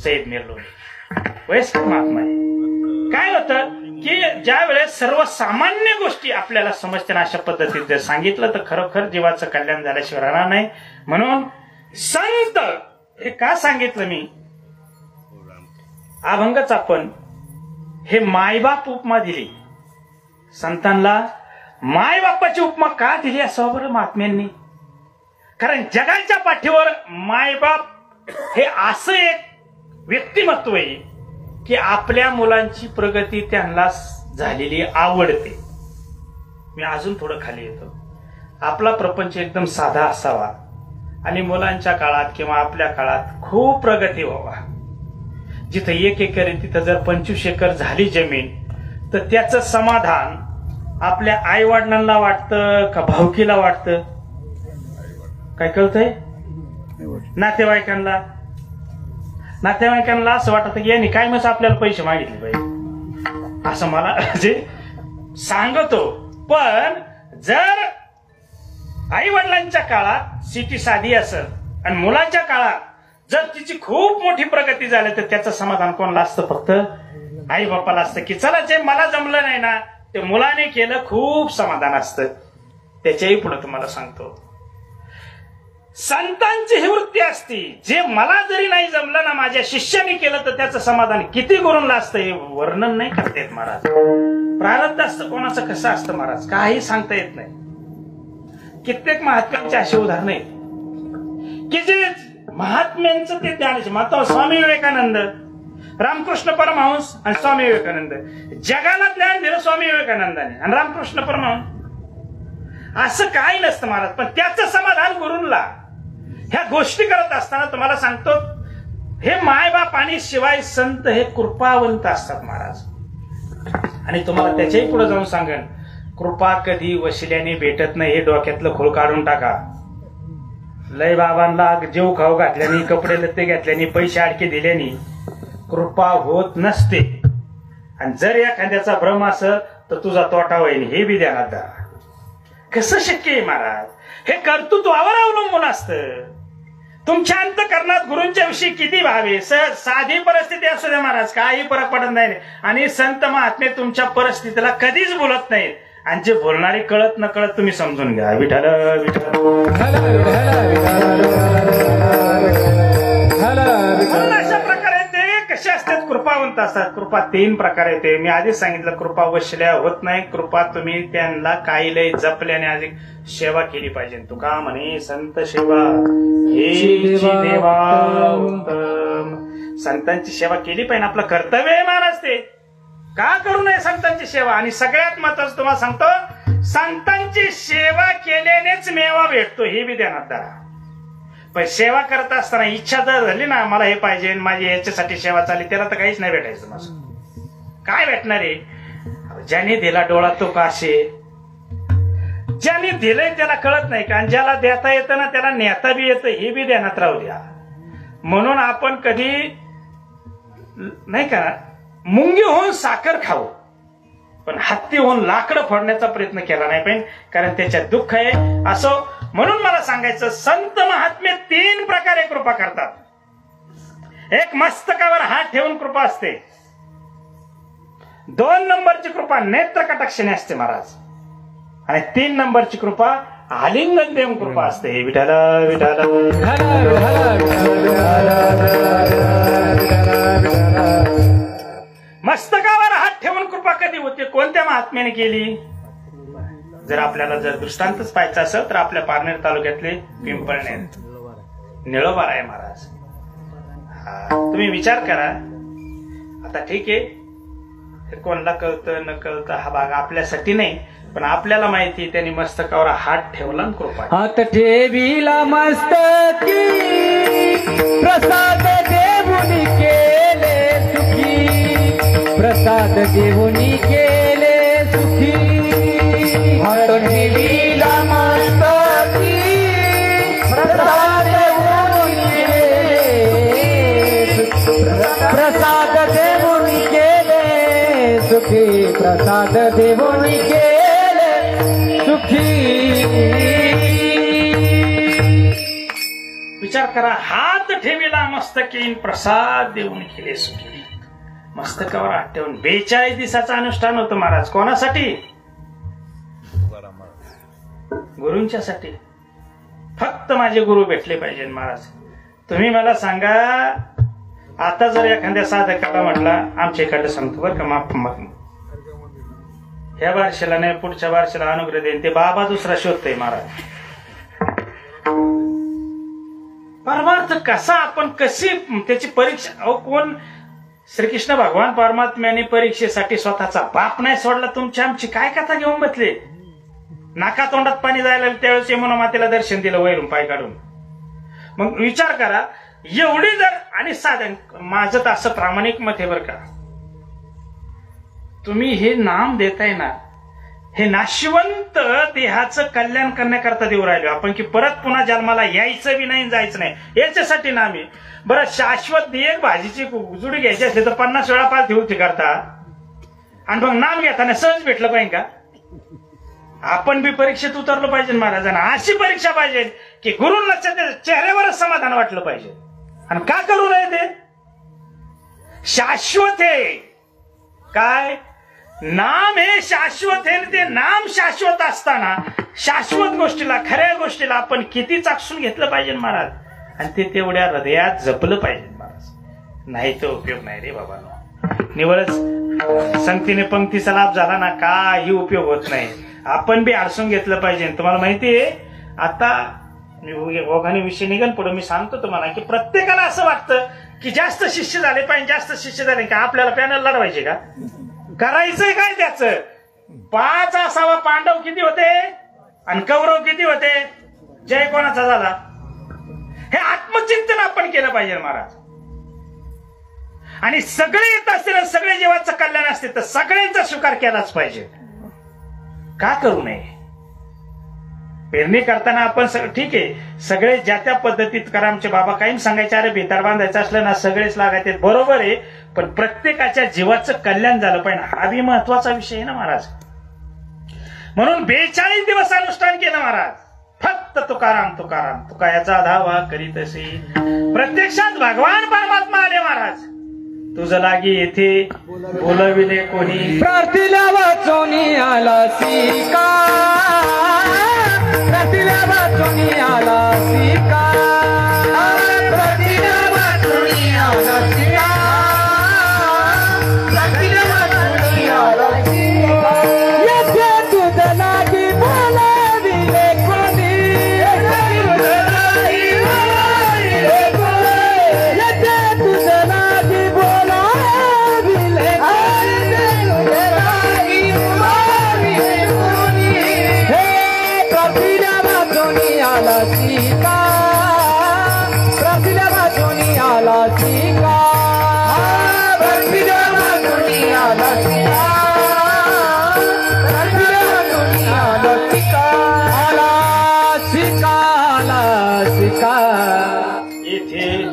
सय्यद मिरलो वयस्कर महात्मा आहे. काय होतं की ज्या वेळेस सर्वसामान्य गोष्टी आपल्याला समजते ना, अशा पद्धतीत जर सांगितलं तर खरोखर जीवाचं कल्याण झाल्याशिवाय राहणार नाही. म्हणून संत हे का सांगितलं मी, अभंगच आपण हे मायबाप उपमा दिली संतांना. मायबापाची उपमा का दिली असं बरं महात्म्यांनी? कारण जगाच्या पाठीवर मायबाप हे असं एक व्यक्तिमत्व आहे की आपल्या मुलांची प्रगती त्यांना झालेली आवडते. मी अजून थोडं खाली येतो. आपला प्रपंच एकदम साधा असावा आणि मुलांच्या काळात किंवा आपल्या काळात खूप प्रगती व्हावा. जिथं 1 एकर आहे तिथं जर 25 एकर झाली जमीन, तर त्याचं समाधान आपल्या आई वडिलांना वाटतं का भावकीला वाटतं? काय कळतंय? नातेवाईकांना असं वाटतं की यांनी काय मग आपल्याला पैसे मागितले पाहिजे, असं मला म्हणजे सांगतो. पण जर आई वडिलांच्या काळात सिटी साधी असेल आणि मुलाच्या काळात जर तिची खूप मोठी प्रगती झाली, तर त्याचं समाधान कोणाला असतं? फक्त आई बापाला असतं की चला जे मला जमलं नाही ना ते मुलाने केलं, खूप समाधान असतं. त्याच्याही पुढे तुम्हाला सांगतो, संतांची ही वृत्ती असती, जे मला जरी नाही जमलं ना माझ्या शिष्याने केलं तर त्याचं समाधान किती गुरूंना असतं हे वर्णन नाही करता येत महाराज. प्रारब्ध असतं कोणाचं कसं असतं महाराज काही सांगता येत नाही. कित्येक महात्म्यांची अशी उदाहरणं आहेत की जे महात्म्यांचं ते ज्ञान, माता स्वामी विवेकानंद, रामकृष्ण परमहंस आणि स्वामी विवेकानंद, जगाला ज्ञान दिलं स्वामी विवेकानंदाने आणि रामकृष्ण परमहंस. असं काही नसतं महाराज, पण त्याचं समाधान गुरूंना. ह्या गोष्टी करत असताना तुम्हाला सांगतो, हे मायबाप आणि शिवाय संत हे कृपावंत असतात महाराज. आणि तुम्हाला त्याच्याही पुढे जाऊन सांगेन, कृपा कधी वशिल्याने भेटत नाही, हे डोक्यातलं खोल काढून टाका. लय बाबांना जेव खाऊ घातल्याने, कपडे लत्ते घातल्याने, पैसे अडके दिल्याने कृपा होत नसते. आणि जर एखाद्याचा भ्रम असेल तर तुझा तोटा होईल, हे बी ध्यानात धरा. कसं शक्य आहे महाराज? हे कर्तृत्वावर अवलंबून असतं. तुमच्या अंतःकरणात गुरूंच्या विषयी किती भावे, साधी परिस्थिती असू द्या महाराज, काही फरक पडत नाही. आणि संत महात्मे तुमच्या परिस्थितीला कधीच बोलत नाहीत, आणि जे बोलणारे कळत न कळत तुम्ही समजून घ्या. विठ्ठल विठ्ठल. अशा प्रकारे ते कसे असतात? कृपावंत असतात. कृपा 3 प्रकारे येते. मी आधीच सांगितलं, कृपा वशल्या होत नाही. कृपा तुम्ही त्यांना काही लय जपल्याने अधिक सेवा केली पाहिजे. तुका म्हणे संत सेवा हे देवा उत्तम. संतांची सेवा केली पाहिजे, आपलं कर्तव्य आहे महाराज. ते का करू नये संतांची सेवा? आणि सगळ्यात महत्वाचं तुम्हाला सांगतो, संतांची सेवा केल्यानेच मेवा भेटतो, हे बी ध्यानात धरा. पण सेवा करत असताना इच्छा जर झाली ना, मला हे पाहिजे, माझी याच्यासाठी सेवा चालली, त्याला तर काहीच नाही भेटायचं. माझं काय भेटणार आहे? ज्याने दिला डोळा तो काशे, ज्याने दिलंय त्याला कळत नाही का, आणि ज्याला देता येतं ना त्याला नेता बी येतं, हे बी ध्यानात राहू द्या. म्हणून आपण कधी नाही का मुंगी होऊन साखर खाऊ, पण हत्ती होऊन लाकडं फोडण्याचा प्रयत्न केला नाही पाहिजे, कारण त्याच्यात दुःख आहे. असो, म्हणून मला सांगायचं, संत महात्मे 3 प्रकारे कृपा करतात. एक, मस्तकावर हात ठेवून कृपा असते. 2 नंबरची कृपा नेत्र कटाक्षाने असते महाराज. आणि 3 नंबरची कृपा आलिंगन देऊन कृपा असते. विठ्ठल विठ्ठल. मस्तकावर हात ठेवून कृपा कधी होते? कोणत्या महात्म्याने केली? जर आपल्याला जर दृष्टांतच पाहायचा असेल तर आपल्या पारनेर तालुक्यातले पिंपळणे निळोबा आहे महाराज. तुम्ही विचार करा. आता ठीक आहे, कोणाला कळतं न कळतं हा भाग आपल्यासाठी नाही, पण आपल्याला माहिती त्यांनी मस्तकावर हात ठेवला कृपा. हात ठेविला मस्तकी, प्रसाद देऊनी केले सुखी, प्रसाद देऊनी केले सुखी. हात ठेविला मस्तकी, प्रसाद देऊनी केले सुखी, प्रसाद देऊनी केले सुखी, प्रसाद देऊनी केले सुखी. विचार करा, हात ठेविला मस्तकी, प्रसाद देऊन केले सुखी. मस्तकावर हात ठेवून 42 दिवसाचं अनुष्ठान होतं महाराज. कोणासाठी? गुरूंच्यासाठी. फक्त माझे गुरु भेटले पाहिजे महाराज. तुम्ही मला सांगा, आता जर एखाद्या साधकाला म्हटला, आमच्या इकडे सांगतो बरं का, माफ ह्या बारशेला नाही पुढच्या बारशेला अनुग्रह देईन, ते बाबा दुसरा शोधतोय महाराज. परमार्थ कसा, आपण कशी त्याची परीक्षा? अहो, कोण? श्रीकृष्ण भगवान परमात्म्याने परीक्षेसाठी स्वतःचा बाप नाही सोडला. तुमची आमची काय कथा घेऊन बसले? नाका तोंडात पाणी जायला त्यावेळेस यमुना मातेला दर्शन दिलं वैरून पाय काढून. मग विचार करा, एवढी जर आणि साधन माझं तर असं प्रामाणिक मत आहे बरं का, तुम्ही हे नाम देताय ना, हे नाशिवंत देहाचं कल्याण करण्याकरता देऊ राहिलो आपण, की परत पुन्हा जन्माला यायचं बी नाही जायचं नाही याच्यासाठी नाम आहे. बरं शाश्वत एक भाजीची जुडी घ्यायची असली तर 50 वेळा पाच ठेवती करता, आणि मग नाम घेताना सहज भेटलं पाहिजे का? आपण बी परीक्षेत उतरलो पाहिजे महाराजांना. अशी परीक्षा पाहिजे की गुरुंना चेहऱ्यावरच समाधान वाटलं पाहिजे. आणि का करू नये ते? शाश्वत आहे. काय नाम हे शाश्वत आहे. ते नाम शाश्वत असताना शाश्वत गोष्टीला, खऱ्या गोष्टीला आपण किती चाकसून घेतलं पाहिजे महाराज, आणि ते तेवढ्या हृदयात जपलं पाहिजे महाराज. नाही तर उपयोग नाही रे बाबांनो. निवळच संगतीने पंक्तीचा लाभ झाला ना, काही उपयोग होत नाही. आपण बी आळसून घेतलं पाहिजे. तुम्हाला माहितीये, आता मी ओघाने विषय निघन पुढे मी सांगतो तुम्हाला की प्रत्येकाला असं वाटतं की जास्त शिष्य झाले पाहिजे, जास्त शिष्य झाले का आपल्याला पॅनल लढवायचे का? करायचंय काय त्याचं? 5 असावा. पांडव किती होते आणि कौरव किती होते? जय कोणाचा झाला? हे आत्मचिंतन आपण केलं पाहिजे महाराज. आणि सगळे येत असतील, सगळे जीवाचं कल्याण असते तर सगळ्यांचा स्वीकार केलाच पाहिजे. का करू नये? पेरणी करताना आपण ठीक आहे, सगळे ज्या त्या पद्धतीत करा. आमचे बाबा कायम सांगायचे, अरे भिताड बांधायचं असलं ना सगळेच लागायचे. बरोबर आहे, पण प्रत्येकाच्या जीवाचं कल्याण झालं पाहिजे. हा बी महत्वाचा विषय आहे ना महाराज. म्हणून 42 दिवस अनुष्ठान केलं महाराज. फक्त तुकाराम तुकाराम तुकायाचा धावा करीत असे. प्रत्यक्षात भगवान परमात्मा आले महाराज. तुझ लागी येथे बोलविले कोणी, प्रार्थीला वाचोनी आला सिका, प्रार्थीला वाचोनी आला सिका, प्रार्थीला वाचोनी आला सिका, प्रार्थीला वाचोनी आला सिका. येथे तुझ लागी बोलविले कोणी, येथे तुझ लागी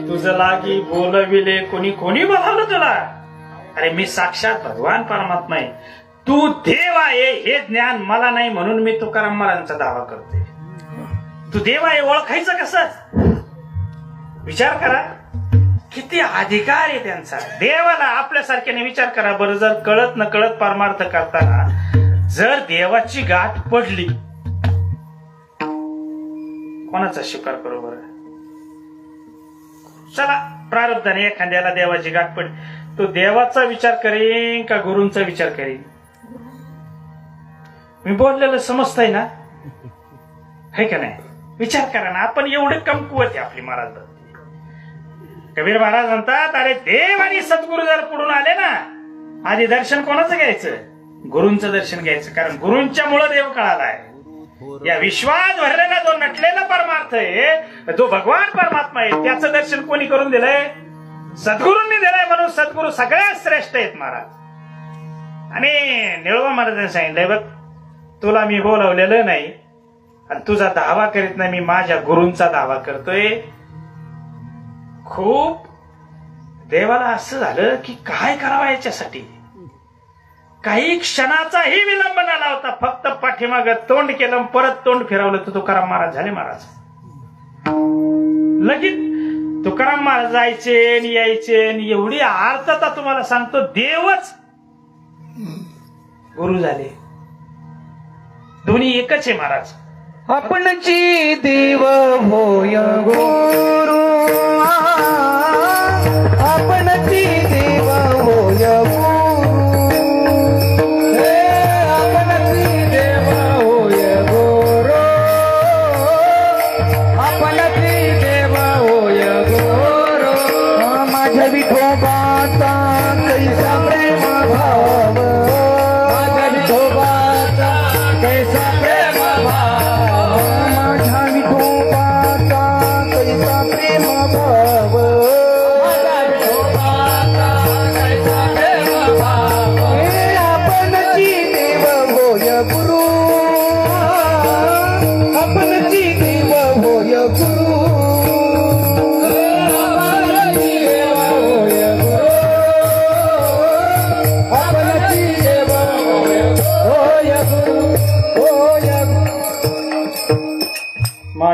तुझ लागी बोलविले कोणी. कोणी बोलावलं तुला? अरे मी साक्षात भगवान परमात्मा आहे. तू देव आहे हे ज्ञान मला नाही, म्हणून मी तुकाराम महाराजांचा दावा करते. तू देव आहे ओळखायचं कसं? विचार करा किती अधिकार आहे त्यांचा. देवाला आपल्यासारख्याने विचार करा बरं, जर कळत न कळत परमार्थ करताना जर देवाची गाठ पडली, कोणाचा स्वीकार करू बरं? चला प्रारब्धाने एखाद्याला देवाची गाठ पडली, तो देवाचा विचार करेन का गुरूंचा विचार करेन? मी बोललेलं समजतंय ना, है का नाही? विचार करा ना. आपण एवढे कमकुवत आहे आपली महाराज. कबीर महाराज म्हणतात, अरे देव आणि सद्गुरु जर पुढून आले ना, आधी दर्शन कोणाचं घ्यायचं? गुरूंचं दर्शन घ्यायचं. कारण गुरूंच्या मुळे देव कळालाय. या विश्वास भरलेला जो नटलेला परमार्थ आहे, जो भगवान परमात्मा आहे, त्याचं दर्शन कोणी करून दिलंय? सद्गुरूंनी दिलंय. म्हणून सद्गुरू सगळ्यात श्रेष्ठ आहेत महाराज. आणि निळोबा महाराजांनी सांगितलंय, बघ तुला मी बोलवलेलं नाही आणि तुझा दावा करीत नाही, मी माझ्या गुरूंचा दावा करतोय. खूप देवाला असं झालं की काय करावं याच्यासाठी. काही क्षणाचाही विलंब न लावता फक्त पाठीमाग तोंड केलं, परत तोंड फिरवलं तर तुकाराम महाराज झाले महाराज. लगेच तुकाराम महाराज जायचे आणि यायचे. आणि एवढी आर्तता तुम्हाला सांगतो, देवच गुरु झाले. दोन्ही एकच आहे महाराज. आपणची देव होय गुरु, आपणची देव होय गुरु, आपणची देव होय गुरु, आपणची देव होय गुरु. माझ्या विठोबाचा कैसा प्रेम भाव, माझ्या विठोबाचा कैसा प्रेम भाव, माझ्या विठोबाचा कैसा प्रेम भाव.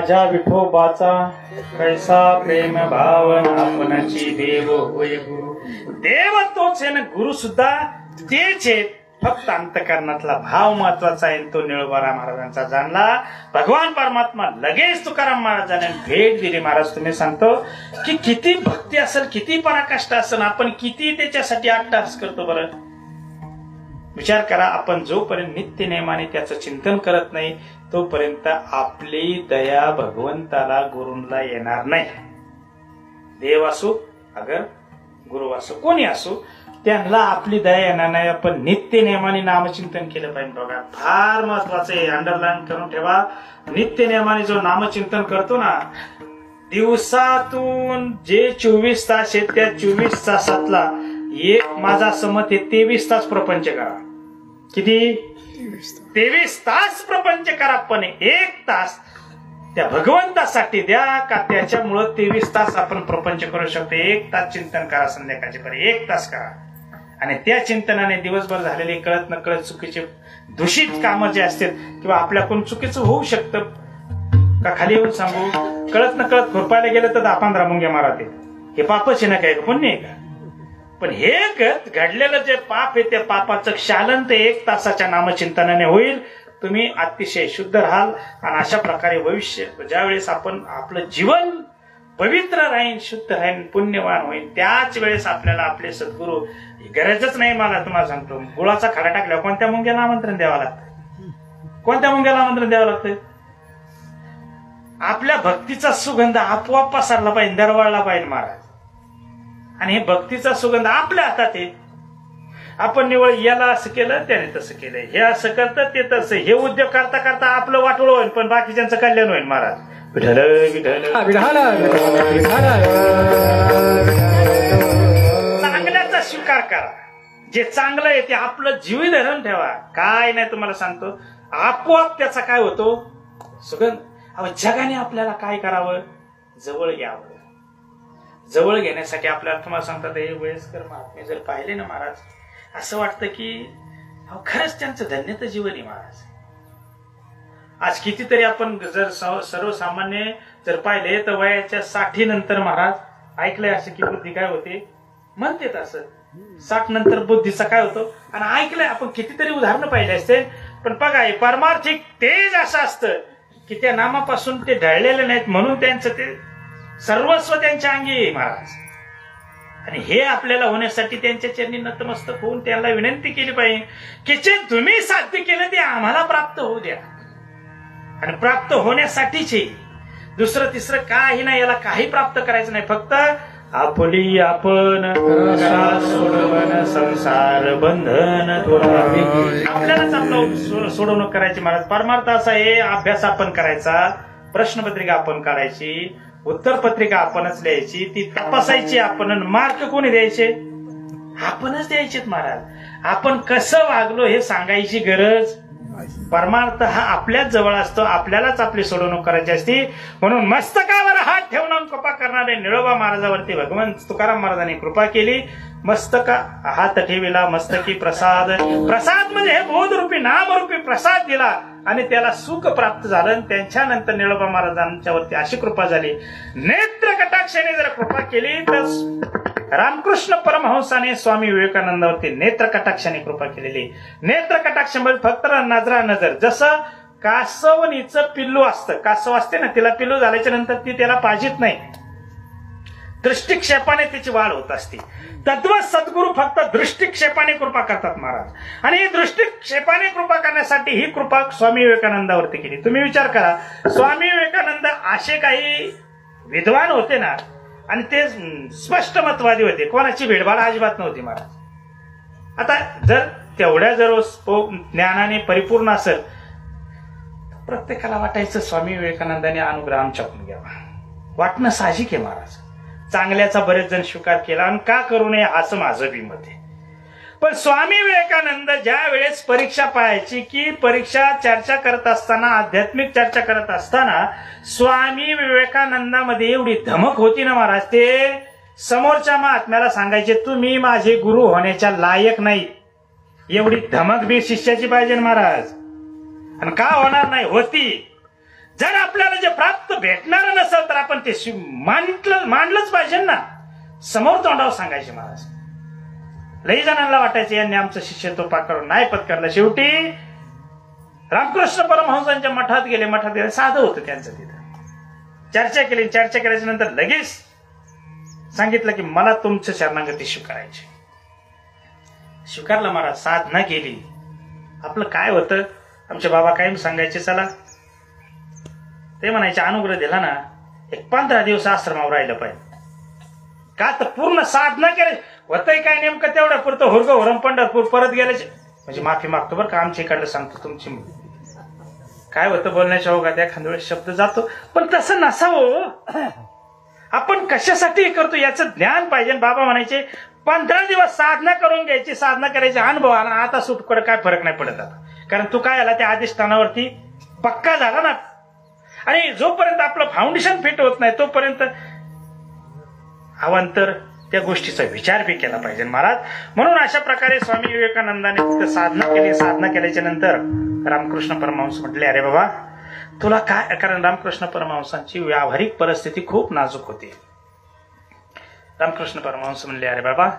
माझ्या विठोबाचा कैसा प्रेम भावन आपणाची देव होय गुरु. देव तोच आहे ना, गुरु सुद्धा तेच आहेत. फक्त अंतकरणातला भाव महत्वाचा आहे. तो निळोबारा महाराजांचा जाणला. भगवान परमात्मा लगेच तुकाराम महाराजांनी भेट दिली. महाराज तुम्ही सांगतो की किती भक्ती असेल, किती पराकाष्ठ असेल, आपण किती त्याच्यासाठी अट्टास करतो. बरं विचार करा, आपण जोपर्यंत नित्य नेमाने त्याचं चिंतन करत नाही तोपर्यंत आपली दया भगवंताला गुरूंना येणार नाही. देव असो अगर गुरु असो कोणी असो, त्यांना आपली दया येणार नाही. आपण नित्य नेमाने नामचिंतन केलं पाहिजे. बघा फार महत्वाचं आहे, अंडरलाईन करून ठेवा. नित्य नेमाने जो नामचिंतन करतो ना, दिवसातून जे 24 तास आहेत त्या 24 तासातला एक माझा समत आहे 23 तास प्रपंच करा. किती? 23 तास प्रपंच करा, पण 1 तास त्या भगवंतासाठी द्या. का त्याच्यामुळं 23 तास आपण प्रपंच करू शकतो. 1 तास चिंतन करा संध्याकाळचे, बरं 1 तास करा. आणि त्या चिंतनाने दिवसभर झालेले कळत नकळत चुकीचे दूषित कामं जे असतात किंवा आपल्याकडून चुकीचं होऊ शकतं, का खाली येऊन सांगू, कळत नकळत खुरपायला गेलं तर 10-15 मुंग्या मारते. हे पापच आहे ना, काय पुण्य आहे का? पण हे घडलेलं जे पाप आहे त्या पापाचं क्षालन ते 1 तासाच्या नामचिंतनाने होईल. तुम्ही अतिशय शुद्ध राहाल. आणि अशा प्रकारे भविष्य ज्यावेळेस आपण आपलं जीवन पवित्र राहील, शुद्ध राहील, पुण्यवान होईल, त्याच वेळेस आपल्याला आपले सद्गुरू गरजच नाही. मला तुम्हाला सांगतो, गुळाचा खडा टाकल्यावर कोणत्या मुंग्याला आमंत्रण द्यावं लागतं? कोणत्या मुंग्याला आमंत्रण द्यावं लागतं? आपल्या भक्तीचा सुगंध आपोआप पसरला पाहिजे, दरवळला पाहिजे महाराज. आणि हे भक्तीचा सुगंध आपल्या हातात आहे. आपण निवळ याला असं केलं त्याने तसं केलं, हे असं करतं ते तसं, हे उद्योग करता करता आपलं वाटोळ होईल पण बाकीच्यांचं कल्याण होईल. महाराज विठ्ठल विठ्ठल. चांगल्याचा स्वीकार करा. जे चांगलं आहे ते आपलं जीवी धरून ठेवा. काय नाही तुम्हाला सांगतो, आपोआप त्याचा काय होतो सुगंध. जगाने आपल्याला काय करावं? जवळ घ्यावं. जवळ घेण्यासाठी आपल्याला तुम्हाला सांगतात हे वयस्कर महात्मे जर पाहिले ना महाराज, असं वाटतं की खरंच त्यांचं धन्यता जीवन आहे महाराज. आज कितीतरी आपण जर सर्वसामान्य जर पाहिले तर वयाच्या 60 नंतर महाराज ऐकलंय असं की बुद्धी काय होते म्हणते तसं. 60 नंतर बुद्धीचा काय होतो आणि ऐकलंय आपण कितीतरी उदाहरणं पाहिले असते. पण बघा हे पारमार्थिक तेज असं असतं की त्या नामापासून ते ढळलेले नाहीत म्हणून त्यांचं ते सर्वस्व त्यांच्या अंगी आहे महाराज. आणि हे आपल्याला होण्यासाठी त्यांच्या चरणी नतमस्तक होऊन त्यांना विनंती केली पाहिजे की जे तुम्ही साध्य केलं ते आम्हाला प्राप्त होऊ द्या. आणि प्राप्त होण्यासाठीच दुसरं तिसरं काही नाही, याला काही प्राप्त करायचं नाही. फक्त आपली आपण सोडवण संसार बंधन आपल्यालाच आपलं सोडवणूक करायची महाराज. परमार्थ असा आहे, अभ्यास आपण करायचा, प्रश्नपत्रिका आपण काढायची, उत्तरपत्रिका आपणच लिहायची, ती तपासायची आपण. मार्क कोणी द्यायचे? आपणच द्यायचेत महाराज. आपण कसं वागलो हे सांगायची गरज. परमार्थ हा आपल्याच जवळ असतो, आपल्यालाच आपली सोडवणूक करायची असती. म्हणून मस्तकावर हात ठेवून कृपा करणारे निळोबा महाराजावरती भगवान तुकाराम महाराजांनी कृपा केली. मस्तका हात ठेविला मस्तकी प्रसाद. प्रसाद म्हणजे हे बोधरूपी नामरूपी प्रसाद दिला आणि त्याला सुख प्राप्त झालं. त्यांच्यानंतर निळोबा महाराजांच्यावरती अशी कृपा झाली, नेत्र कटाक्षाने जर कृपा केली तर रामकृष्ण परमहंसाने स्वामी विवेकानंदावरती नेत्र कटाक्षाने कृपा केलेली. नेत्र कटाक्ष म्हणजे फक्त नजरा नजर. जसं कासवणीचं पिल्लू असतं, कासव असते ना, तिला पिल्लू झाल्याच्या नंतर ती त्याला पाजित नाही, दृष्टिक्षेपाने त्याची वाढ होत असते. तद्वत सद्गुरू फक्त दृष्टिक्षेपाने कृपा करतात महाराज. आणि ही दृष्टिक्षेपाने कृपा करण्यासाठी ही कृपा स्वामी विवेकानंदावरती केली. तुम्ही विचार करा, स्वामी विवेकानंद असे काही विद्वान होते ना, आणि ते स्पष्ट मतवादी होते, कोणाची भेडभाड अजिबात नव्हती महाराज. आता जर तेवढ्या जर ज्ञानाने परिपूर्ण असेल, प्रत्येकाला वाटायचं स्वामी विवेकानंदाने अनुग्रह आमच्याकडून घ्यावा. वाटणं साहजिक आहे महाराज. चांगल्याचा बरेच जण स्वीकार केला आणि का करू नये असं माझं बी मत आहे. पण स्वामी विवेकानंद ज्या वेळेस परीक्षा पाहायची की परीक्षा चर्चा करत असताना, आध्यात्मिक चर्चा करत असताना स्वामी विवेकानंदामध्ये एवढी धमक होती ना महाराज, ते समोरच्या महात्म्याला सांगायचे तुम्ही माझे गुरु होण्याच्या लायक नाही. एवढी धमक बी शिष्याची पाहिजे महाराज. आणि का होणार नाही? होती. जर आपल्याला जे प्राप्त भेटणार नसेल तर आपण ते मांडलंच पाहिजे ना, समोर तोंडावर सांगायचे. महाराज लई जणांना वाटायचे यांनी आमचं शिष्यत्व पाकरून नाही पत्करलं. शेवटी रामकृष्ण परमहंसांच्या मठात गेले. साधं होतं त्यांचं. तिथं चर्चा केली. चर्चा केल्याच्या नंतर लगेच सांगितलं की मला तुमचं शरणागती स्वीकारायची. स्वीकारलं महाराज. साधना केली. आपलं काय होतं, आमचे बाबा कायम सांगायचे, चला ते म्हणायचे अनुग्रह दिला ना, एक 15 दिवस आश्रमावर राहिलं पाहिजे. का तर पूर्ण साधना केली होतंय काय नेमकं तेवढ्या पुरतं हुरग हुरम पंढरपूर परत गेल्याचे. म्हणजे माफी मागतो बरं का, आमच्या इकडलं सांगतो. तुमची काय होतं बोलण्याच्या ओघात एखाद्या वेळेस शब्द जातो, पण तसं नसावं. आपण कशासाठी करतो याचं ज्ञान पाहिजे. बाबा म्हणायचे 15 दिवस साधना करून घ्यायची. साधना करायची. अनुभव आला. आता सुटकडे काय फरक नाही पडत आता, कारण तू काय आला त्या अधिष्ठानावरती पक्का झाला ना. आणि जोपर्यंत आपलं फाउंडेशन फिट होत नाही तोपर्यंत अवांतर त्या गोष्टीचा विचार बी केला पाहिजे महाराज. म्हणून अशा प्रकारे स्वामी विवेकानंदाने तिथं साधना केली. साधना केल्याच्या नंतर रामकृष्ण परमहंस म्हटले, अरे बाबा तुला काय, कारण रामकृष्ण परमहंसांची व्यावहारिक परिस्थिती खूप नाजूक होती. रामकृष्ण परमहंस म्हणले, अरे बाबा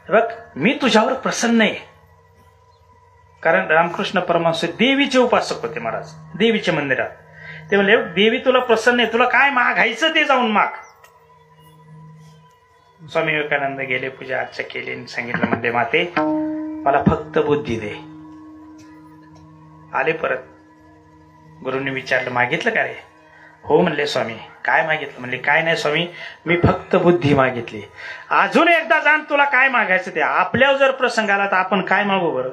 बघ मी तुझ्यावर प्रसन्न आहे. कारण रामकृष्ण परमहंस देवीचे उपासक होते महाराज, देवीच्या मंदिरात. ते म्हणले देवी तुला प्रसन्न आहे, तुला काय मागायचं ते जाऊन माग. स्वामी विवेकानंद गेले, पूजा अर्चा केली आणि सांगितलं, म्हणले माते मला फक्त बुद्धी दे. आले परत. गुरुंनी विचारलं मागितलं का रे? हो म्हणले स्वामी. काय मागितलं? म्हणले काय नाही स्वामी, मी फक्त बुद्धी मागितली. अजून एकदा जाण तुला काय मागायचं ते. आपल्यावर जर प्रसंग आला तर आपण काय मागू बरं?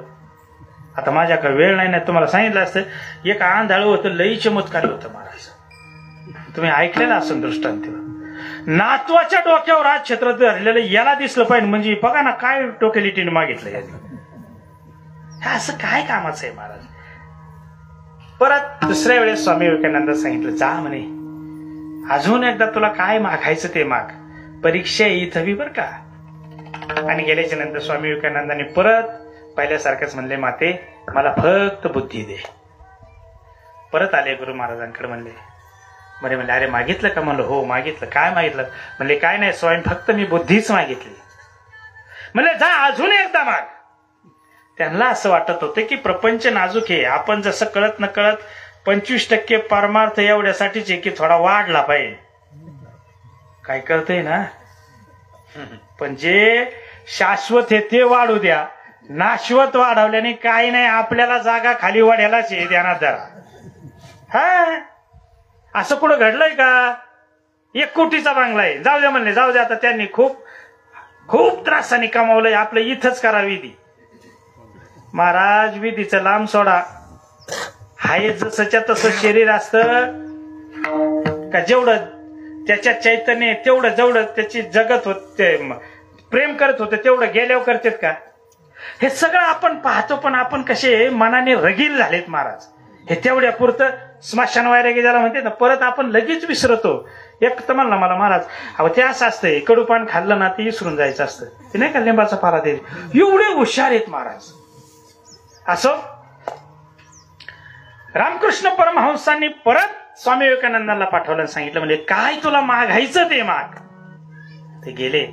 आता माझ्याकडे वेळ नाही. तुम्हाला सांगितलं असतं, एक आंधळं होतं, लई चमत्कारी होतं महाराज. तुम्ही ऐकलेलं असं दृष्टांत. नातवाच्या डोक्यावर आज छत्र धरलेलं याला दिसलं पाहिजे. म्हणजे बघा ना काय टोकेलिटीने मागितलं याने. असं काय कामाचं आहे महाराज. परत दुसऱ्या वेळेस स्वामी विवेकानंद सांगितलं, जा म्हणे अजून एकदा तुला काय मागायचं ते माग, परीक्षा येत हवी बर का. आणि गेल्याच्या नंतर स्वामी विवेकानंदांनी परत पहिल्यासारखंच म्हणले, माते मला फक्त बुद्धी दे. परत आले गुरु महाराजांकडे. म्हणले अरे मागितलं का? म्हणलं हो मागितलं. काय मागितलं? म्हणले काय नाही स्वामी, फक्त मी बुद्धीच मागितली. म्हणले जा अजून एकदा माग. त्यांना असं वाटत होतं की प्रपंच नाजूक आहे. आपण जसं कळत न कळत 25% परमार्थ एवढ्यासाठीच आहे की थोडा वाढला पाहिजे. काय कळतंय ना. पण जे शाश्वत आहे ते वाढू द्या. नाशवत वाढवल्याने काही नाही, आपल्याला जागा खाली वाढायलाच आहे. ध्यानात धरा. हा असं कुठं घडलंय का? 1 कोटीचा बांगला आहे, जाऊ द्या म्हणले. जाऊ द्या आता, त्यांनी खूप खूप त्रासाने कमावलंय, आपलं इथंच करा विधी. महाराज विधीचं लांब सोडा. हाय जसंच्या तसं शरीर असतं का, जेवढं त्याच्यात चैतन्य तेवढं जेवढं त्याची जगत होते, प्रेम करत होते तेवढं गेल्यावर करतात का? हे सगळं आपण पाहतो, पण आपण कसे मनाने रगील झालेत महाराज. हे तेवढ्या पुरतं स्मशान वैरागी ज्याला म्हणते ना, परत आपण लगेच विसरतो. एक तर म्हणला मला महाराज, अहो ते असं असतंय, कडूपान खाल्लं ना ते विसरून जायचं असतं. ते नाही का लिंबाचा पाला दे. एवढे हुशार आहेत महाराज. असो रामकृष्ण परमहंसांनी परत स्वामी विवेकानंदांना पाठवलं, सांगितलं म्हणजे काय तुला मागायचं ते माग. ते गेले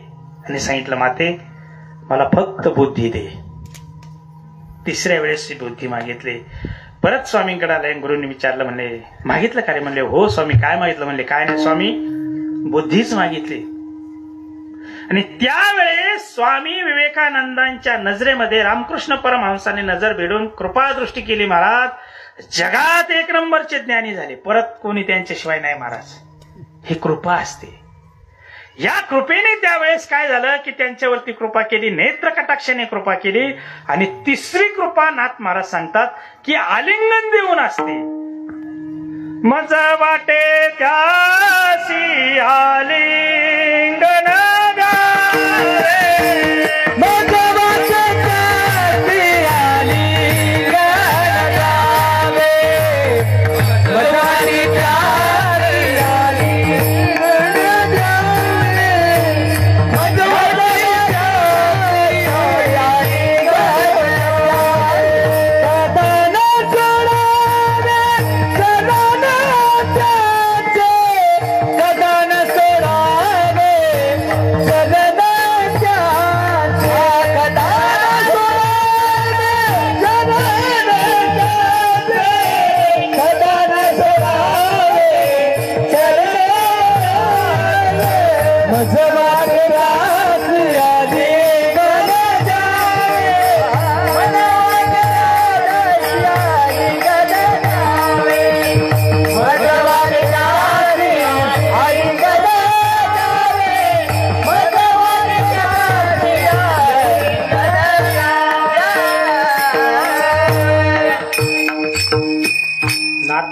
आणि सांगितलं माते मला फक्त बुद्धी दे. तिसऱ्या वेळेस ती बुद्धी मागितली. परत स्वामींकडे आले. गुरुंनी विचारलं, म्हणले मागितलं का रे? म्हणले हो स्वामी. काय मागितलं? म्हणले काय नाही स्वामी, बुद्धीच मागितली. आणि त्यावेळेस स्वामी विवेकानंदांच्या नजरेमध्ये रामकृष्ण परमहंसाने नजर भिडून कृपादृष्टी केली. महाराज जगात 1 नंबरचे ज्ञानी झाले. परत कोणी त्यांच्याशिवाय नाही महाराज. ही कृपा असते. या कृपेने त्यावेळेस काय झालं की त्यांच्यावरती कृपा केली, नेत्र कटाक्षाने कृपा केली. आणि तिसरी कृपा नाथ महाराज सांगतात की आलिंगन देऊन असते. मज वाटे त्यासी आलिंगन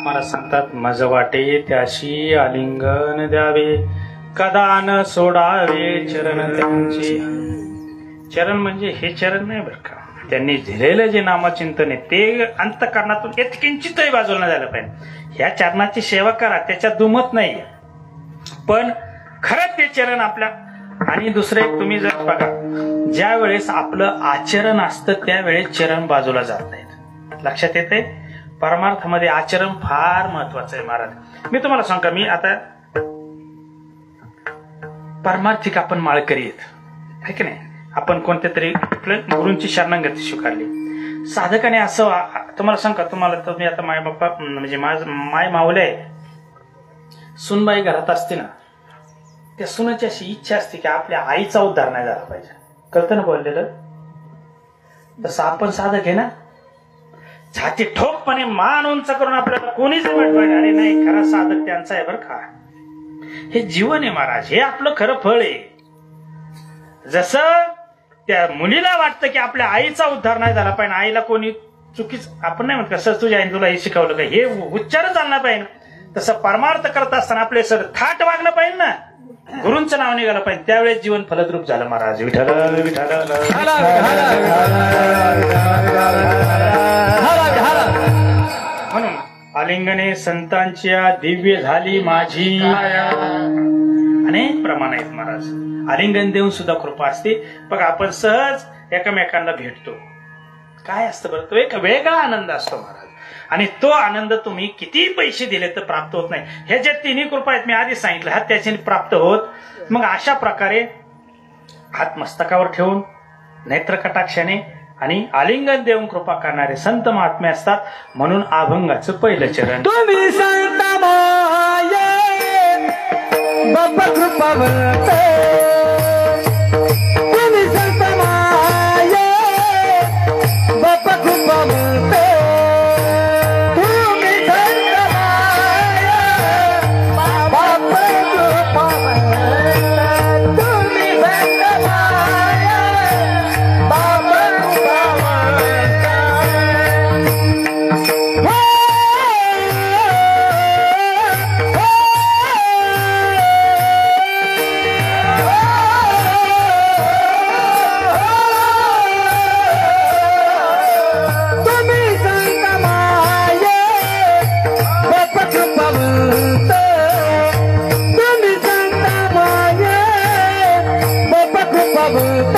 महाराज सांगतात मज वाटे त्याशी आलिंगन द्यावे कदा न सोडावे चरण त्यांचे. चरण म्हणजे हे चरण नाही बरं का, त्यांनी दिलेलं जे नामचिंतन आहे ते अंतःकरणातून किंचितही बाजूला झालं पाहिजे. ह्या चरणाची सेवा करा, त्याच्यात दुमत नाही, पण खरंच ते चरण आपल्या. आणि दुसरं एक तुम्ही जर बघा, ज्या वेळेस आपलं आचरण असतं त्यावेळेस चरण बाजूला जात नाहीत. लक्षात येते, परमार्थामध्ये आचरण फार महत्वाचं आहे महाराज. मी तुम्हाला सांगा, मी आता परमार्थिक आपण माळकरी आहेत, आहे की नाही, आपण कोणत्या तरी गुरूंची शरणागती स्वीकारली. साधकाने असं तुम्हाला सांगा, तुम्हाला तर मी आता माय बाप्पा म्हणजे माय मावले आहे, सुनबाई घरात असते ना, त्या सुनाची अशी इच्छा असते की आपल्या आईचा उद्धार नाही झाला पाहिजे. कळतं ना बोललेलं? तसं आपण साधक आहे ना, छाती ठोकपणे मान उंच करून आपल्याला कोणीच पाहिजे. आणि नाही, खरा साधक त्यांचा आहे बरं का. हे जीवन आहे महाराज, हे आपलं खरं फळ आहे. जसं त्या मुलीला वाटतं की आपल्या आईचा उद्धार नाही झाला पाहिजे, आईला कोणी चुकीच आपण नाही म्हणत कसं तुझ्या आईने तुला हे शिकवलं का, हे उच्चारच आणला पाहिजे. तसं परमार्थ करत असताना आपले सर थाट वागणं पाहिजे ना, गुरूंचं नाव निघालं पाहिजे, त्यावेळेस जीवन फलद्रूप झालं महाराज. विठ्ठल विठ्ठल. म्हणून आलिंगने संतांच्या दिव्य झाली माझी. अनेक प्रमाण आहेत महाराज, आलिंगन देऊन सुद्धा कृपा असते. बघा आपण सहज एकमेकांना भेटतो, काय असतं बरं, तो एक वेगळा आनंद असतो महाराज. आणि तो आनंद तुम्ही किती पैसे दिले तर प्राप्त होत नाही. हे जे तिन्ही कृपा आहेत मी आधीच सांगितलं, हा त्याच्याने प्राप्त होत. मग अशा प्रकारे हात मस्तकावर ठेवून नेत्र कटाक्षाने आणि आलिंगन देऊन कृपा करणारे संत महात्मे असतात. म्हणून अभंगाचं पहिलं चरण, तुम्ही संत माये बाप्पा कृपावंत, तुम्ही संत माये बाप्पा कृपावंत, तुम्ही संत माये बाप्पा कृपावंत, तुम्ही संत माये बाप्पा कृपावंत.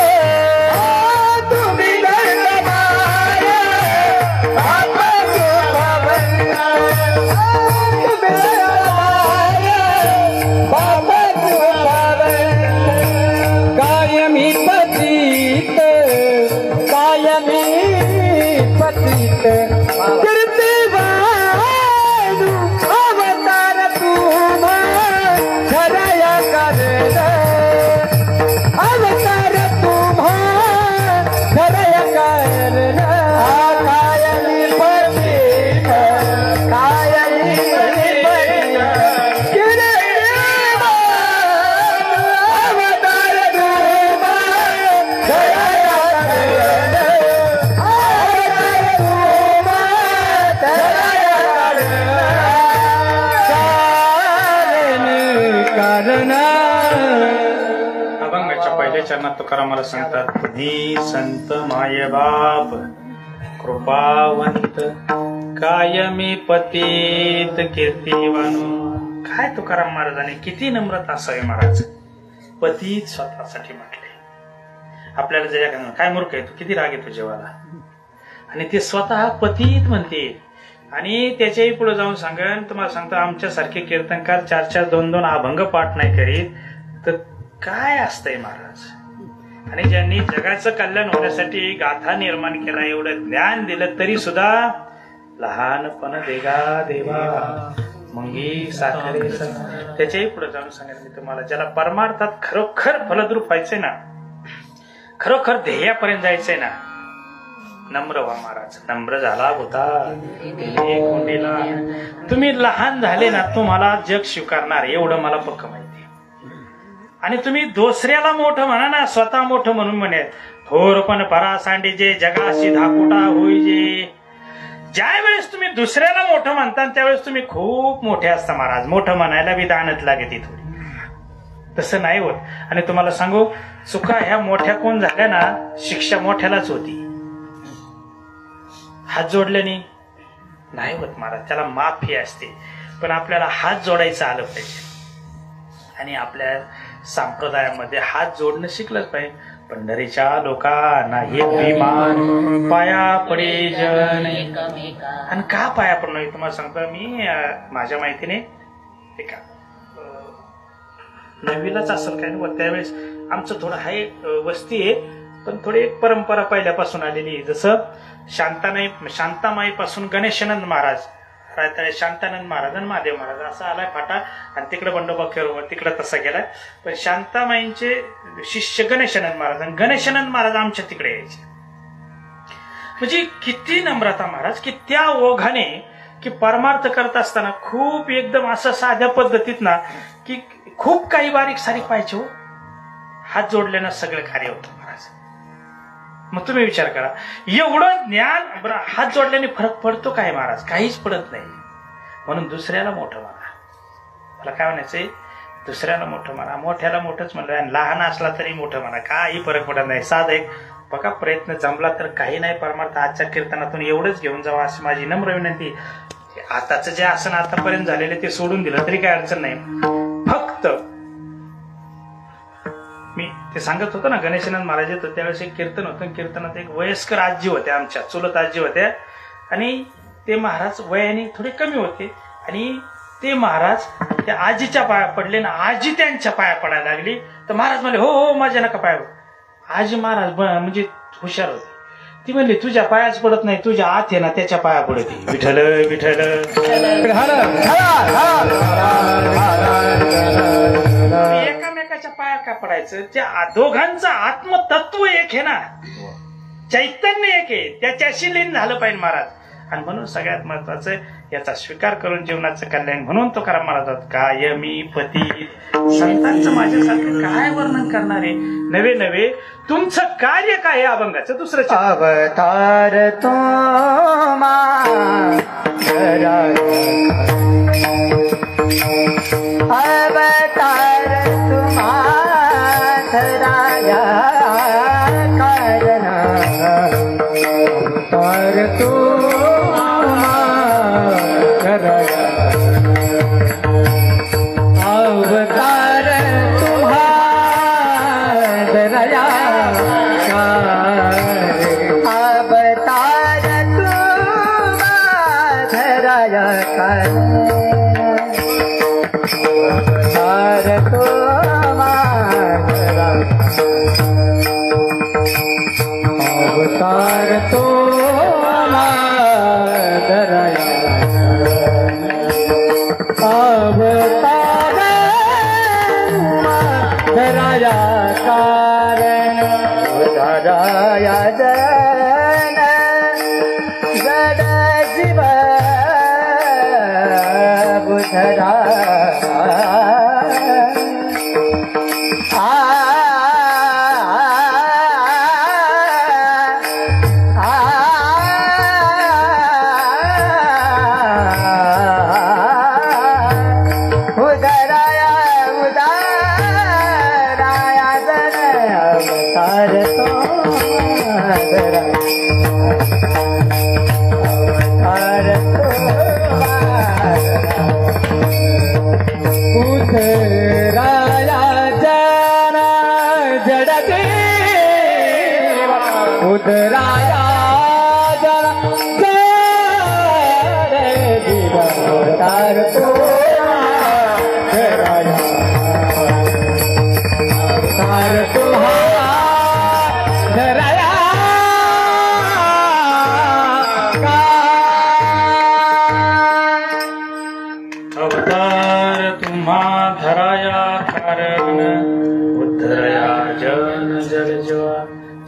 अभंगाच्या पहिल्या चरणात तुकाराम मला सांगतात, तुम्ही संत माय बाप कृपावंत, कायमी पतित कीर्तिवानो. काय तुकाराम महाराजांनी किती नम्रता असावी महाराज. पतित स्वतःसाठी म्हटले. आपल्याला जे काय मूर्ख आहे तू, किती राग येतो जेवाला, आणि ते स्वतः पतित म्हणते. आणि त्याच्याही पुढे जाऊन सांगेन तुम्हाला सांगतो, आमच्यासारखे कीर्तनकार 4-4, 2-2 अभंग पाठ नाही करीत तर काय असतंय महाराज. आणि ज्यांनी जगाचं कल्याण होण्यासाठी गाथा निर्माण केला, एवढं ज्ञान दिलं तरी सुद्धा लहानपण देगा देवा मंगी साखरे. त्याच्याही पुढे जाऊन सांगेन मी तुम्हाला, ज्याला परमार्थात खरोखर फलद्रूप व्हायचंय ना, खरोखर ध्येयापर्यंत जायचंय ना, नम्र व्हा महाराज. नम्र झाला होता कोंडीला. तुम्ही लहान झाले ना, तुम्हाला जग स्वीकारणार एवढं मला पक्क माहिती. आणि तुम्ही दुसऱ्याला मोठं म्हणा ना, स्वतः मोठं म्हणून म्हणेल. थोरपण परा सांडीजे जगाशी धाकुटा होईजे. ज्या वेळेस तुम्ही दुसऱ्याला मोठं म्हणता त्यावेळेस तुम्ही खूप मोठे असता महाराज. मोठं म्हणायला विधानच लागते थोडी. तसं नाही होत. आणि तुम्हाला सांगू, चुका ह्या मोठ्या कोण झाल्या ना, शिक्षा मोठ्यालाच होती. हात जोडल्याने नाही होत महाराज, त्याला माफी असते. पण आपल्याला हात जोडायचं आलं पाहिजे. आणि आपल्या संप्रदायामध्ये हात जोडणं शिकलंच पाहिजे. पंढरीच्या लोकांना हे विमान पाया पडे जन. आणि का पाया पडणं हे तुम्हाला सांगतो मी. माझ्या माहितीने एका 9वीलाच असेल काय ना, त्यावेळेस आमचं थोडं हाय वस्ती आहे, पण थोडी एक परंपरा पहिल्यापासून आलेली आहे. जसं शांतामाई पासून गणेशानंद महाराज, रायतळे शांतानंद महाराज आणि महादेव महाराज असा आलाय फाटा, आणि तिकडे बंडोबा खेळवर तिकडे तसा गेलाय. पण शांतामाईंचे शिष्य गणेशानंद महाराज, आणि गणेशानंद महाराज आमच्या तिकडे यायचे. म्हणजे किती नम्रता महाराज, की त्या ओघाने की परमार्थ करत असताना खूप एकदम असं साध्या पद्धतीत ना, की खूप काही बारीक सारीक पाहिजे हो. हात जोडल्यानं सगळं कार्य होतं महाराज. मग तुम्ही विचार करा, एवढं ज्ञान. बरं, हात जोडल्याने फरक पडतो काय महाराज? काहीच पडत नाही. म्हणून दुसऱ्याला मोठं म्हणा. मला काय म्हणायचंय, दुसऱ्याला मोठं म्हणा. मोठ्याला मोठंच म्हणलं, आणि लहान असला तरी मोठं म्हणा, काही फरक पडत नाही. साधं एक बघा, प्रयत्न जमला तर काही नाही परमार्थ आजच्या कीर्तनातून एवढंच घेऊन जावा अशी माझी नम्र विनंती. आताचं जे आसन आतापर्यंत झालेले ते सोडून दिलं तरी काही अडचण नाही. फक्त मी ते सांगत होतो ना, गणेशानंद महाराज येतो त्यावेळेस एक कीर्तन होतं. कीर्तनात एक वयस्कर आजी होत्या, आमच्या चुलत आजी होत्या, आणि ते महाराज वयाने थोडे कमी होते. आणि ते महाराज त्या आजीच्या पाया पडले ना, आजी त्यांच्या पाया पडायला लागली. तर महाराज म्हणले, हो हो माझ्या नका पाया. आजी महाराज म्हणजे हुशार होती. ती म्हणली, तुझ्या पायाच पडत नाही, तुझ्या आत आहे ना त्याच्या पाया पडते. विठ्ठल विठ्ठल. एकामेकाच्या पाया का पडायचं? त्या दोघांचं आत्मतत्व एक आहे ना, चैतन्य एक आहे, त्याच्याशी लीन झालं पाहिजे महाराज. आणि म्हणून सगळ्यात महत्वाचं याचा स्वीकार करून जीवनाचं कल्याण. म्हणून तो करा महाराज, काय मी पती संतांचं माझ्यासारखं काय वर्णन करणार आहे. नवे नवे तुमचं कार्य काय आहे अभंगाचं? दुसरं अवतार तो अवतार तुम्हारा कारण अवतार तो अवतार तुम्हारा अवतार तुम्हारा अवतार तो अवतार धराया कारण धराया जन जड जीव बुधरा उतराया जरा अवतार तो अवतार तुम्हारा अवतार तुम्हा धराया कारण उद्धरया जन जल जीवा.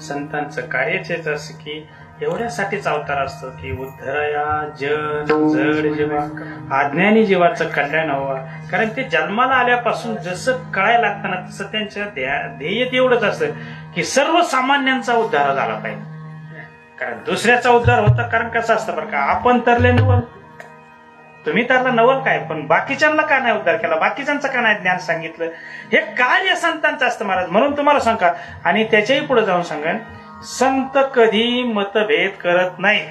संतांचं कार्यच हेच असं की एवढ्यासाठीच अवतार असतो की उद्धरया जन जड जीवा, अज्ञानी जीवाचं कल्याण व्हावं. कारण ते जन्माला आल्यापासून जसं कळायला लागतं ना तसं त्यांच्या ध्येय एवढंच असतं की सर्वसामान्यांचा उद्धार झाला पाहिजे. कारण दुसऱ्याचा उद्धार होता. कारण कसं असतं बरं का, आपण तरले नवल, तुम्ही तरला नवल काय, पण बाकीच्यांना का नाही उद्धार केला, बाकीच्यांचं का नाही ज्ञान सांगितलं, हे कार्य संतांचं असतं महाराज. म्हणून तुम्हाला सांगा, आणि त्याच्याही पुढे जाऊन सांगा, संत कधी मतभेद करत नाही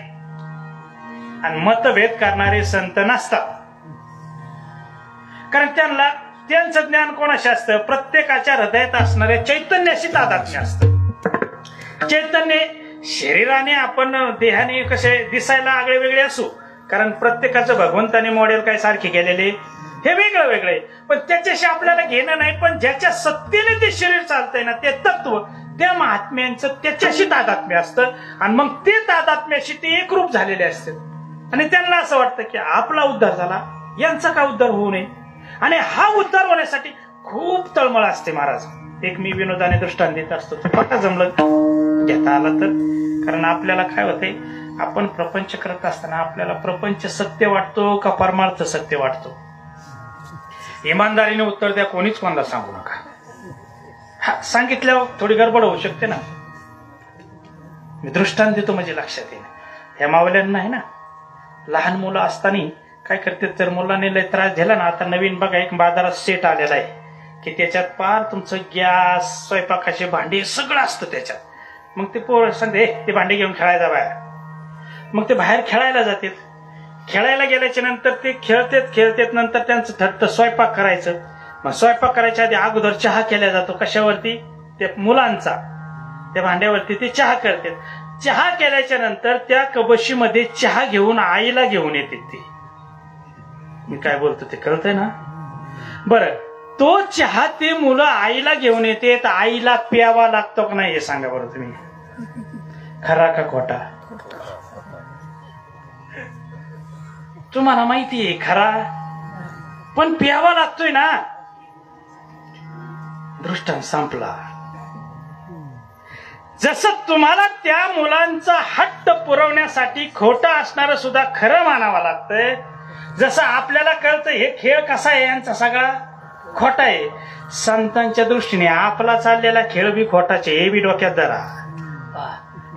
आणि मतभेद करणारे संत नसतात. कारण त्यांचं ज्ञान कोणाशी असतं, प्रत्येकाच्या हृदयात असणाऱ्या चैतन्याशी तादात्म्य असतं. चैतन्य शरीराने आपण देहाने कसे दिसायला आगळे वेगळे असू, कारण प्रत्येकाचं भगवंताने मॉडेल काय सारखे केलेले, हे वेगळं वेगळं आहे, पण त्याच्याशी आपल्याला घेणं नाही. पण ज्याच्या सत्तेने ते शरीर चालतंय ना, ते तत्व, त्या महात्म्यांचं त्याच्याशी तादात्म्य असतं. आणि मग ते तादात्म्याशी ते एकरूप झालेले असतात आणि त्यांना असं वाटतं की आपला उद्धार झाला, यांचा का उद्धार होऊ नये. आणि हा उद्धार होण्यासाठी खूप तळमळ असते महाराज. एक मी विनोदाने दृष्टांत देत असतो, ते पक्का जमलं घेता आला तर. कारण आपल्याला काय होतंय, आपण प्रपंच करत असताना आपल्याला प्रपंच सत्य वाटतो का परमार्थ सत्य वाटतो. इमानदारीने उत्तर द्या, कोणीच कोणाला सांगू नका. हा सांगितल्यावर थोडी गडबड होऊ शकते ना. मी दृष्टांत देतो म्हणजे लक्षात येईल. ह्या मावल्यांना आहे ना, लहान मुलं असताना काय करते, तर मुलांनी लय त्रास दिला ना, आता नवीन बघा एक बाजारात सेट आलेला आहे की त्याच्यात पार तुमचं गॅस, स्वयंपाकाचे भांडी सगळं असतं त्याच्यात. मग ते पोर सांगते, ते भांडी घेऊन खेळायला बाहेर. मग ते बाहेर खेळायला जातात. खेळायला गेल्याच्या नंतर ते खेळतात नंतर त्यांचं ठरतं स्वयंपाक करायचं. मग स्वयंपाक करायच्या आधी अगोदर चहा केला जातो. कशावरती, त्या मुलांचा, त्या भांड्यावरती ते चहा करतात. चहा केल्याच्या नंतर त्या कबशीमध्ये चहा घेऊन आईला घेऊन येते. ते मी काय बोलतो ते कळतंय ना. बरं, तो चहा ते मुलं आईला घेऊन येते, तर आईला प्यावा लागतो का नाही हे सांगा बरं तुम्ही, खरा का खोटा. तुम्हाला माहितीये खरा, पण प्यावा लागतोय ना. दृष्टांत संपला. जसं तुम्हाला त्या मुलांचा हट्ट पुरवण्यासाठी खोटं असणारं सुद्धा खरं मानावं लागतंय, जसं आपल्याला कळतं हे खेळ कसा आहे, यांचा सगळा खोटा आहे. संतांच्या दृष्टीने आपला चाललेला खेळ बी खोटाचे, हे बी डोक्यात धरा.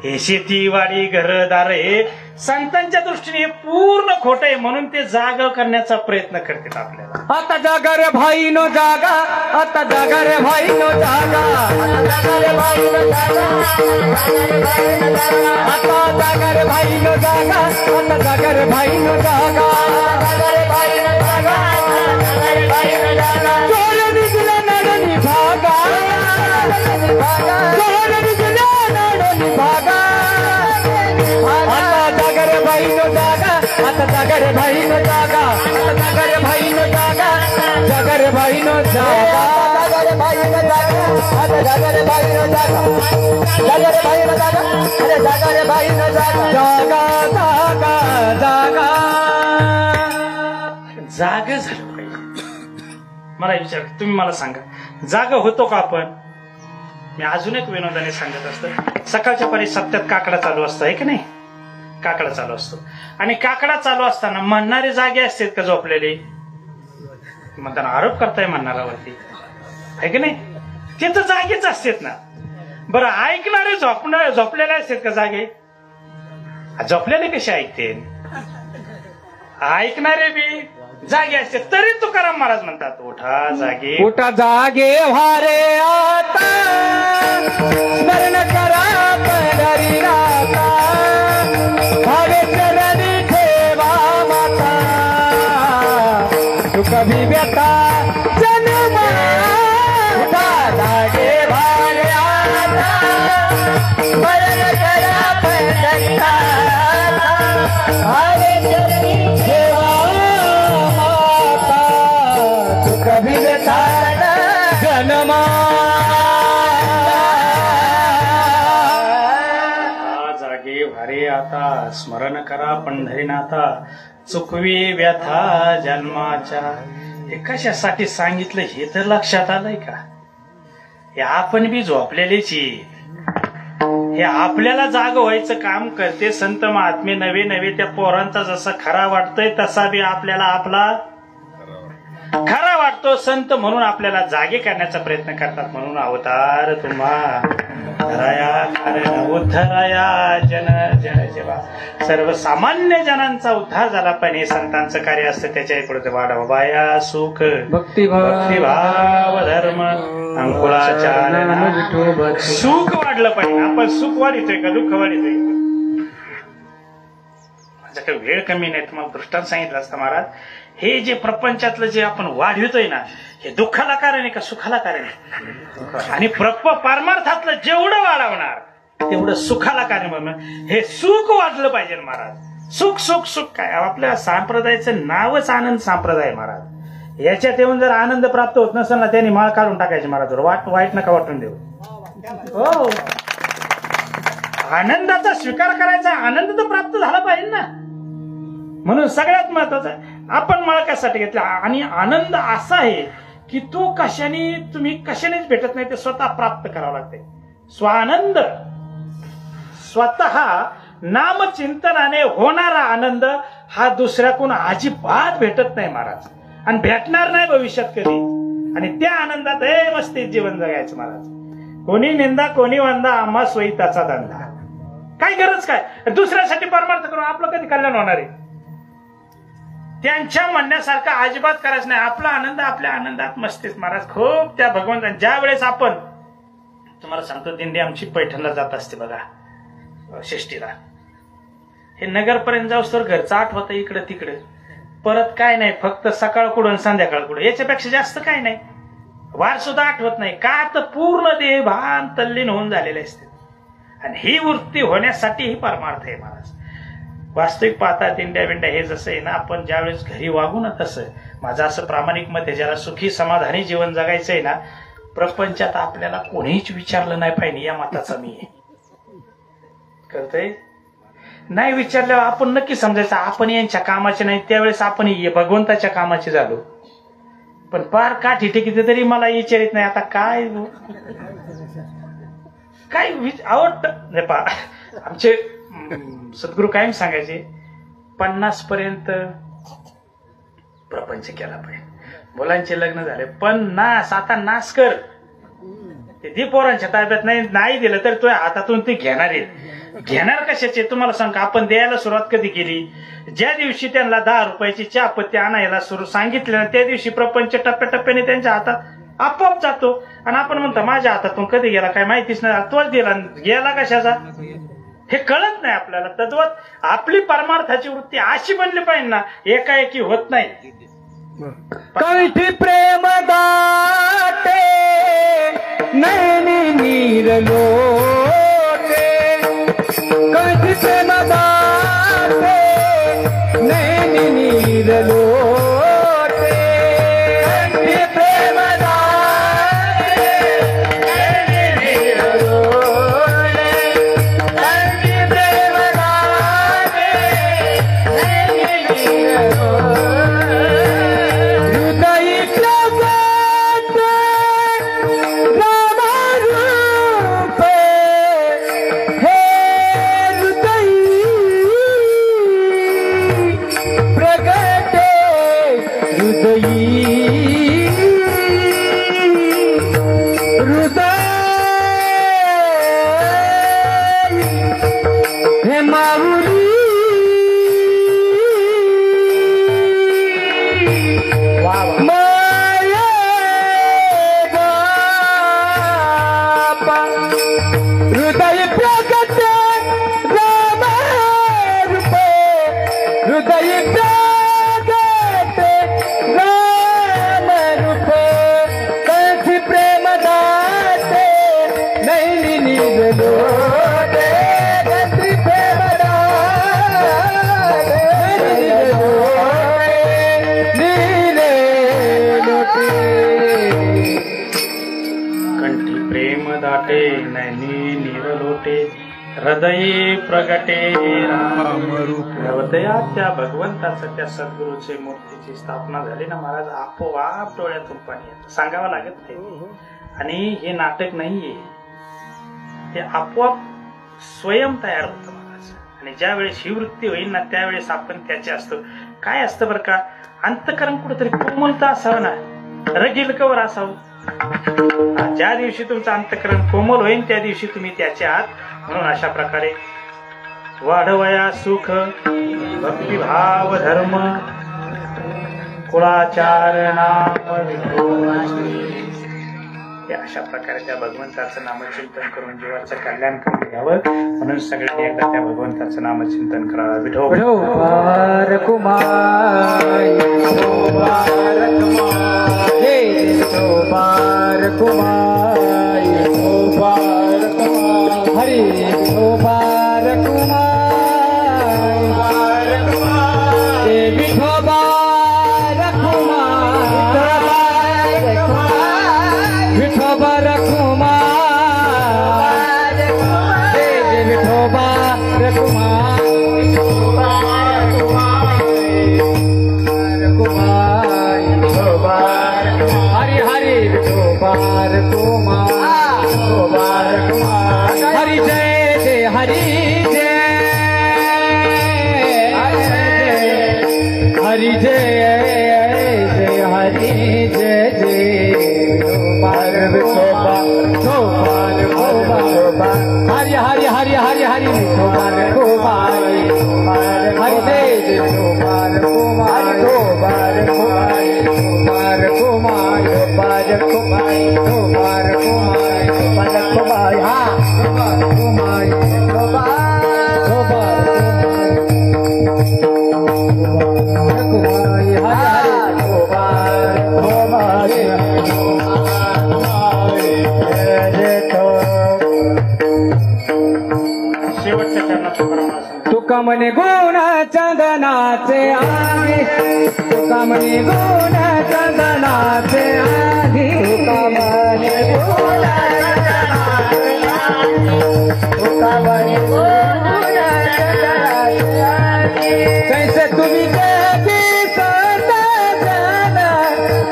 हे शेतीवाडी घरदार हे संतांच्या दृष्टीने हे पूर्ण खोट आहे. म्हणून ते जागा करण्याचा प्रयत्न करतात आपल्याला. आता जागा रे भाई नो जागा, आता जागा रे भाई नो जागा, आता जागा रे भाई नो जागा, आता जागा रे भाई नो जागा, आता जागा रे भाई नो जागा, जागा रे भाई नो जागा, जागा रे भाई नो जागा. चोर निघला नाडनी भागा, चोर निघला नाडनी भागा. आता जागा रे भाई नो जागा, आता जागा रे भाई नो जागा, आता जागा रे भाई नो जागा, जागा रे भाई नो जागा, जागा रे भाई नो जागा, आता जागा रे भाई नो जागा, जागा रे भाई नो जागा, अरे जागा रे भाई नो जागा, जागा जागा जागा. जागा झालं पाहिजे. मला विचार, तुम्ही मला सांगा जागा होतो का आपण. मी अजून एक विनोदाने सांगत असतो. सकाळच्या पारी सत्यात काकडा चालू असतो, आहे की नाही, काकडा चालू असतो. आणि काकडा चालू असताना म्हणणारे जागे असतात का झोपलेले, म्हणताना आरोप करताय म्हणणारावरती, आहे की नाही, ते तर जागेच असतात ना. बरं, ऐकणारे झोपलेले असतात का जागे, झोपलेले कसे ऐकते, ऐकणारे बी जागे असते. तरी तुकाराम महाराज म्हणतात, उठा जागे, उठा जागे वारे आता, स्मरण करा पंढरीनाथा, भावे चरणी ठेवा माता, तू कभी व्यथा जन्मा. उठा जागे वारे आता, स्मरण करा पंढरीनाथा, भावे चरणी ठेवा माता, तू कभी व्यथा जन्मा. जागे भारे आता, स्मरण करा पंढरीनाथा, चुकवी व्यथा जन्माच्या. हे कशासाठी सांगितलं हे तर लक्षात आलंय का. हे आपण बी झोपलेलेची, हे आपल्याला जाग व्हायचं काम करते. संत महात्मे नवे नवे त्या पोरांचा जसा खरा वाटतोय तसा बी आपल्याला आपला खरा वाटतो. संत म्हणून आपल्याला जागे करण्याचा प्रयत्न करतात. म्हणून अवतार तुम्हा धराया कारण उद्धराया जन जन जेव्हा सर्वसामान्य जनांचा उद्धार झाला पाहिजे हे संतांचं कार्य असतं. त्याच्या पुढे वाढवा बाया सुख भक्तिभाव धर्म अंकुळाचार सुख वाढलं पाहिजे. आपण सुख वाढितोय का दुःख वाढितोय? माझ्याकडे वेळ कमी नाही, तुम्हाला दृष्टांत सांगितलं असतं महाराज. हे जे प्रपंचातलं जे आपण वाढवितोय ना हे दुःखाला कारण आहे का सुखाला कारण आहे? आणि परमार्थातलं जेवढं वाढवणार तेवढं सुखाला कारण म्हणून हे सुख वाढलं पाहिजे महाराज. सुख सुख सुख काय आपल्या संप्रदायाचं नावच आनंद संप्रदाय महाराज. याच्यात येऊन जर आनंद प्राप्त होत नसेल ना त्यांनी माळ काढून टाकायची महाराज. वाईट नका वाटून देऊ. हो आनंदाचा स्वीकार करायचा, आनंद तर प्राप्त झाला पाहिजे ना. म्हणून सगळ्यात महत्वाचं आपण माळ कशासाठी घेतला. आणि आनंद असा आहे की तो तुम्ही कशानेच भेटत नाही, ते स्वतः प्राप्त करावं लागते. स्वानंद स्वतः नामचिंतनाने होणारा आनंद हा दुसऱ्याकडून अजिबात भेटत नाही महाराज, आणि भेटणार नाही भविष्यात कधी. आणि त्या आनंदात मस्तीत जीवन जगायचं महाराज. कोणी निंदा कोणी वंदा आम्हा सोयी त्याचा धंदा. काय गरज काय दुसऱ्यासाठी परमार्थ करून आपलं कधी कल्याण होणार आहे? त्यांच्या म्हणण्यासारखं अजिबात करायचं नाही. आपला आनंद आपल्या आनंदात मस्तीच महाराज. खूप त्या भगवंता ज्या वेळेस आपण तुम्हाला सांगतो दिंडी आमची पैठणला जात असते बघा षष्टीला. हे नगरपर्यंत जाऊस तर घरचं आठवतं इकडे तिकडे, परत काय नाही, फक्त सकाळ कुठून संध्याकाळ कुठं, याच्यापेक्षा जास्त काय नाही. वार सुद्धा आठवत नाही का तर पूर्ण देह भान तल्लीन होऊन झालेले असते. आणि ही वृत्ती होण्यासाठी ही परमार्थ आहे महाराज. वास्तविक पाहता दिंड्या बिंड्या हे जसं आहे ना आपण ज्यावेळेस घरी वागू ना तसं माझं असं प्रामाणिक मत आहे. ज्याला सुखी समाधानी जीवन जगायचं आहे ना प्रपंचात आपल्याला कोणीच विचारलं नाही पाहिजे या मताचा मी करतोय. नाही विचारल्यावर आपण नक्की समजायचं आपण यांच्या कामाचे नाही, त्यावेळेस आपण भगवंताच्या कामाचे झालो. पण पार काठी टिकीते तरी मला विचारित नाही. आता काय आवडत पा आमचे सद्गुरू कायम सांगायचे 50 पर्यंत प्रपंच केला पाहिजे. मुलांचे लग्न झाले 50 आता नाश कर. ते दे पोरांच्या ताब्यात नाही दिलं तर तुझ्या हातातून ते घेणार कशाचे तुम्हाला सांग. आपण द्यायला सुरुवात कधी केली? ज्या दिवशी त्यांना 10 रुपयाची चहापत्ती आणायला सांगितलं ना त्या दिवशी प्रपंच टप्प्याटप्प्याने त्यांच्या हातात आपोआप जातो. आणि आपण म्हणतो माझ्या हातातून कधी गेला काय माहितीच नाही, तोच दिला गेला कशाचा हे कळत नाही आपल्याला. तद्वत आपली परमार्थाची वृत्ती अशी बनली पाहिजे ना एकाएकी होत नाही. कंठी प्रेम दाटे नैनी नीर लोटे, कंठी प्रेम दाटे नैनी नीर लोटे, कंठी प्रेम दाटे नैनी नीर लोटे, कंठी प्रेम दाटे नैनी नीर लोटे. हृदय प्रगटे हृदयात त्या भगवंताचं त्या सद्गुरूची मूर्तीची स्थापना झाली ना महाराज आपोआप डोळ्यातून पाणी येतं. सांगावं लागत नाही. आणि हे नाटक नाहीये, ते आपोआप स्वयं तयार होतं महाराज. आणि ज्या वेळेस ही वृत्ती होईल ना त्यावेळेस आपण त्याचे असतो. काय असतं बरं का अंतकरण कुठेतरी कोमलता असावं ना, रगील कवर असावं ज्या दिवशी तुमचं अंतःकरण कोमल होईल त्या दिवशी तुम्ही त्याचे आहात. म्हणून अशा प्रकारे वाढवया सुख भक्तिभाव धर्म कुळाचार नाम अशा प्रकारे त्या भगवंताचं नामचिंतन करून जीवाचं कल्याण करून घ्यावं. म्हणून सगळ्यांनी एकदा त्या भगवंताचं नामचिंतन करावं. विठोबार कुमार विठोबार कुमार हरी विठोबार कुमार विठोबार कुमार विठोबार कुमार विठोबार कुमार हरि हरि विठोबार कुमार हरि जय जय हरि जय हरि जय जय हरि जय जय विठोबार हरि हरि हरि हरि हरि विठोबार कुमार हरि जय जय विठोबार कुमार कुमार कुमार कुमार कुमार कुमार कुमार हाँ कुमार कुमार शेवटच्या चरणात तुका म्हणे गुण चंदनाचे आधी तुका म्हणे गुण चंदनाचे आधी तुका म्हणे गुण तुका म्हणे गुण चंदनाचे आधी कैसे तुम्ही जगी सता जन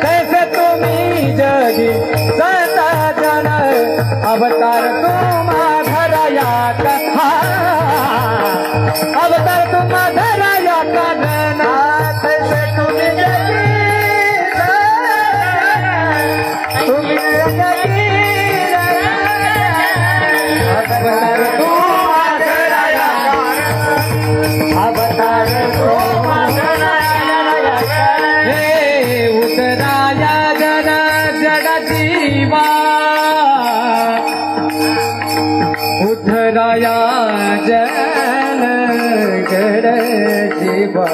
कैसे तुम्ही जगी सता जन अवतार तुम्हा धराया कथा अवतार तुम्हा धराया कथा कैसे तुम्ही जगी तुम्ही जगी अवतार तुम्हा धराया अवतार तुम्हा धराया हे उतराया जन जड जीवा उतराया जन जड जीवा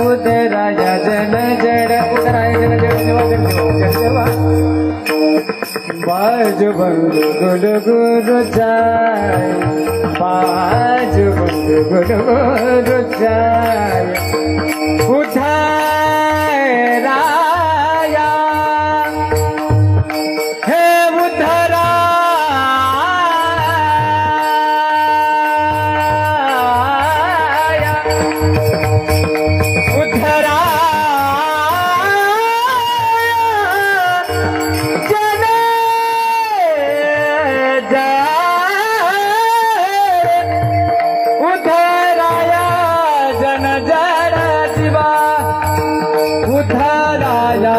उतराया जन जड उतराया जन जड जीवा बाज बंधु गुल गुरु जाय बाज बंधु गुल गुरु जाय उठाय राया हे उद्धराया जन उद्धराया जन जड जीवा उद्धराया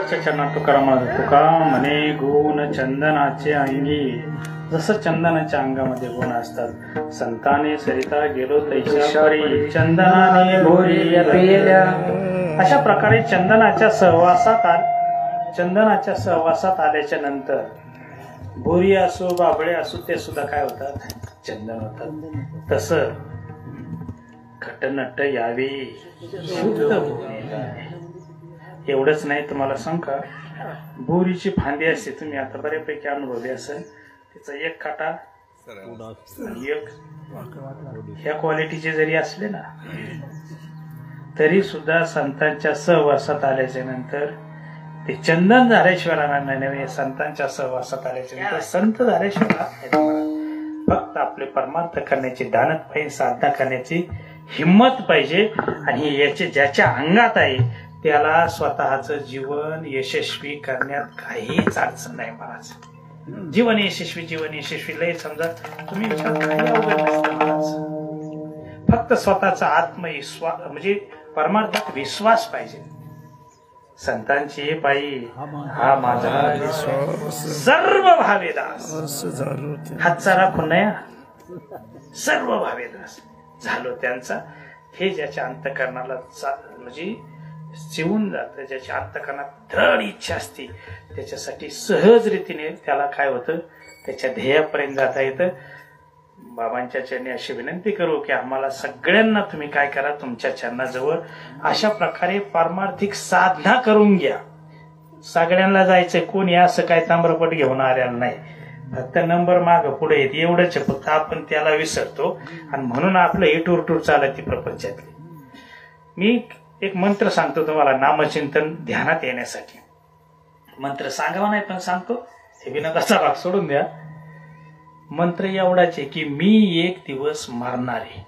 विठ्ठलाच्या चरणात तुकाराम म्हणत, तुका म्हणे गुण चंदनाचे अंगी. जसं चंदनाच्या अंगामध्ये गुण असतात, संताने सरिता गेलो तैशा परी, चंदनाने भोरी पेल्या. अशा प्रकारे चंदनाच्या सहवासात आल्याच्या नंतर भोरी असो बाबळे असो ते सुद्धा काय होतात, चंदन होतात. तसं खटनट यावे शुद्ध भोरीला. एवढंच नाही, तुम्हाला सांग का, बोरीची फांदी असते, तुम्ही आता बऱ्यापैकी अनुभवली असेल, तिचा एक काटा आणि एक ह्या क्वालिटीचे जरी असले ना, तरी सुद्धा संतांच्या सहवासात आल्याच्या नंतर ते चंदन झाल्याशिवाय राहणार नाही. संतांच्या सहवासात आल्याच्या नंतर संत झाल्याशिवाय राहत नाही. फक्त आपले परमार्थ करण्याची दानत पाहिजे, साधना करण्याची हिंमत पाहिजे. आणि याचे ज्याच्या अंगात आहे त्याला स्वतःचं जीवन यशस्वी करण्यात काहीच अडचण नाही. महाराज, जीवन यशस्वी लय समजा तुम्ही विचार, काही अवघड नसतं महाराज. फक्त स्वतःचा आत्मविश्वास म्हणजे परमार्थात विश्वास पाहिजे. संतांची पायी हा माझा सर्व भावेदास, हातचा राखून नाही, सर्व भावेदास झालो त्यांचा. हे ज्याच्या अंतःकरणाला म्हणजे शिवून जात, ज्याच्या अंतःकरणात दृढ इच्छा असते, त्याच्यासाठी सहज रीतीने त्याला काय होतं, त्याच्या ध्येयापर्यंत जाता येतं. बाबांच्या चरणी अशी विनंती करू की आम्हाला सगळ्यांना तुम्ही काय करा, तुमच्या चरणाजवळ अशा प्रकारे पारमार्थिक साधना करून घ्या. सगळ्यांना जायचंय, कोणी असं काय ताम्रपट घेऊन आलेला नाही. फक्त नंबर माग पुढे येते एवढंच. फक्त आपण त्याला विसरतो आणि म्हणून आपलं हे टूर चालत ती प्रपंचातली. मी एक मंत्र सांगतो तुम्हाला नामचिंतन ध्यानात येण्यासाठी. मंत्र सांगावा नाही पण सांगतो, हे विनोदाचा भाग सोडून द्या. मंत्र एवढाच आहे की मी एक दिवस मरणार आहे.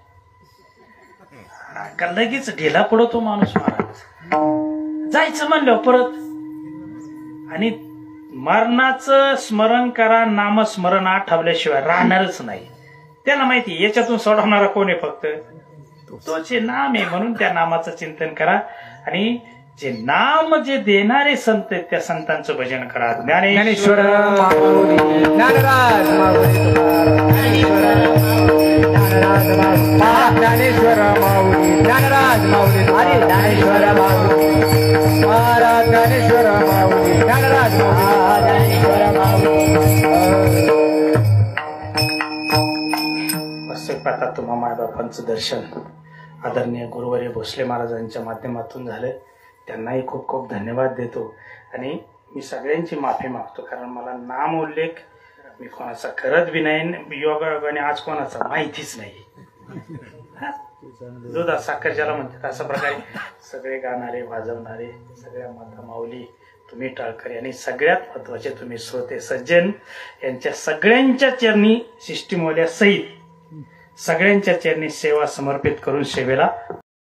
का लगेच ढिला पडतो माणूस महाराज, जायचं म्हणलं परत. आणि मरणाचं स्मरण करा, नामस्मरण आठवल्याशिवाय राहणारच नाही. त्याला माहिती याच्यातून सोडवणारा कोण आहे, फक्त तोचे नाम आहे. म्हणून त्या नामाचं चिंतन करा आणि जे नाम जे देणारे संत आहेत त्या संतांचं भजन करा. ज्ञानेश्वर माऊली, ज्ञानराज माऊली, ज्ञानेश्वर माऊली, ज्ञानराज माऊली, अरे ज्ञानेश्वर माऊली महाराज, ज्ञानेश्वर माऊली, ज्ञानराज ज्ञानेश्वर माऊली. आता तुम्हा मायबापांचं दर्शन आदरणीय गुरुवर्य भोसले महाराजांच्या माध्यमातून झालं. त्यांनाही खूप खूप धन्यवाद देतो. आणि मी सगळ्यांची माफी मागतो, कारण मला नाम उल्लेख मी कोणाचा करत बी नाही, योगायोगाने आज कोणाचा माहितीच नाही. दुधा साखर ज्याला म्हणतात अशा प्रकारे सगळे गाणारे वाजवणारे सगळ्या माता माऊली, तुम्ही टाळकरी आणि सगळ्यात महत्वाचे तुम्ही श्रोते सज्जन, यांच्या सगळ्यांच्या चरणी शिष्टीमौल्या सहित सगळ्यांच्या चरणी सेवा समर्पित करून सेवेला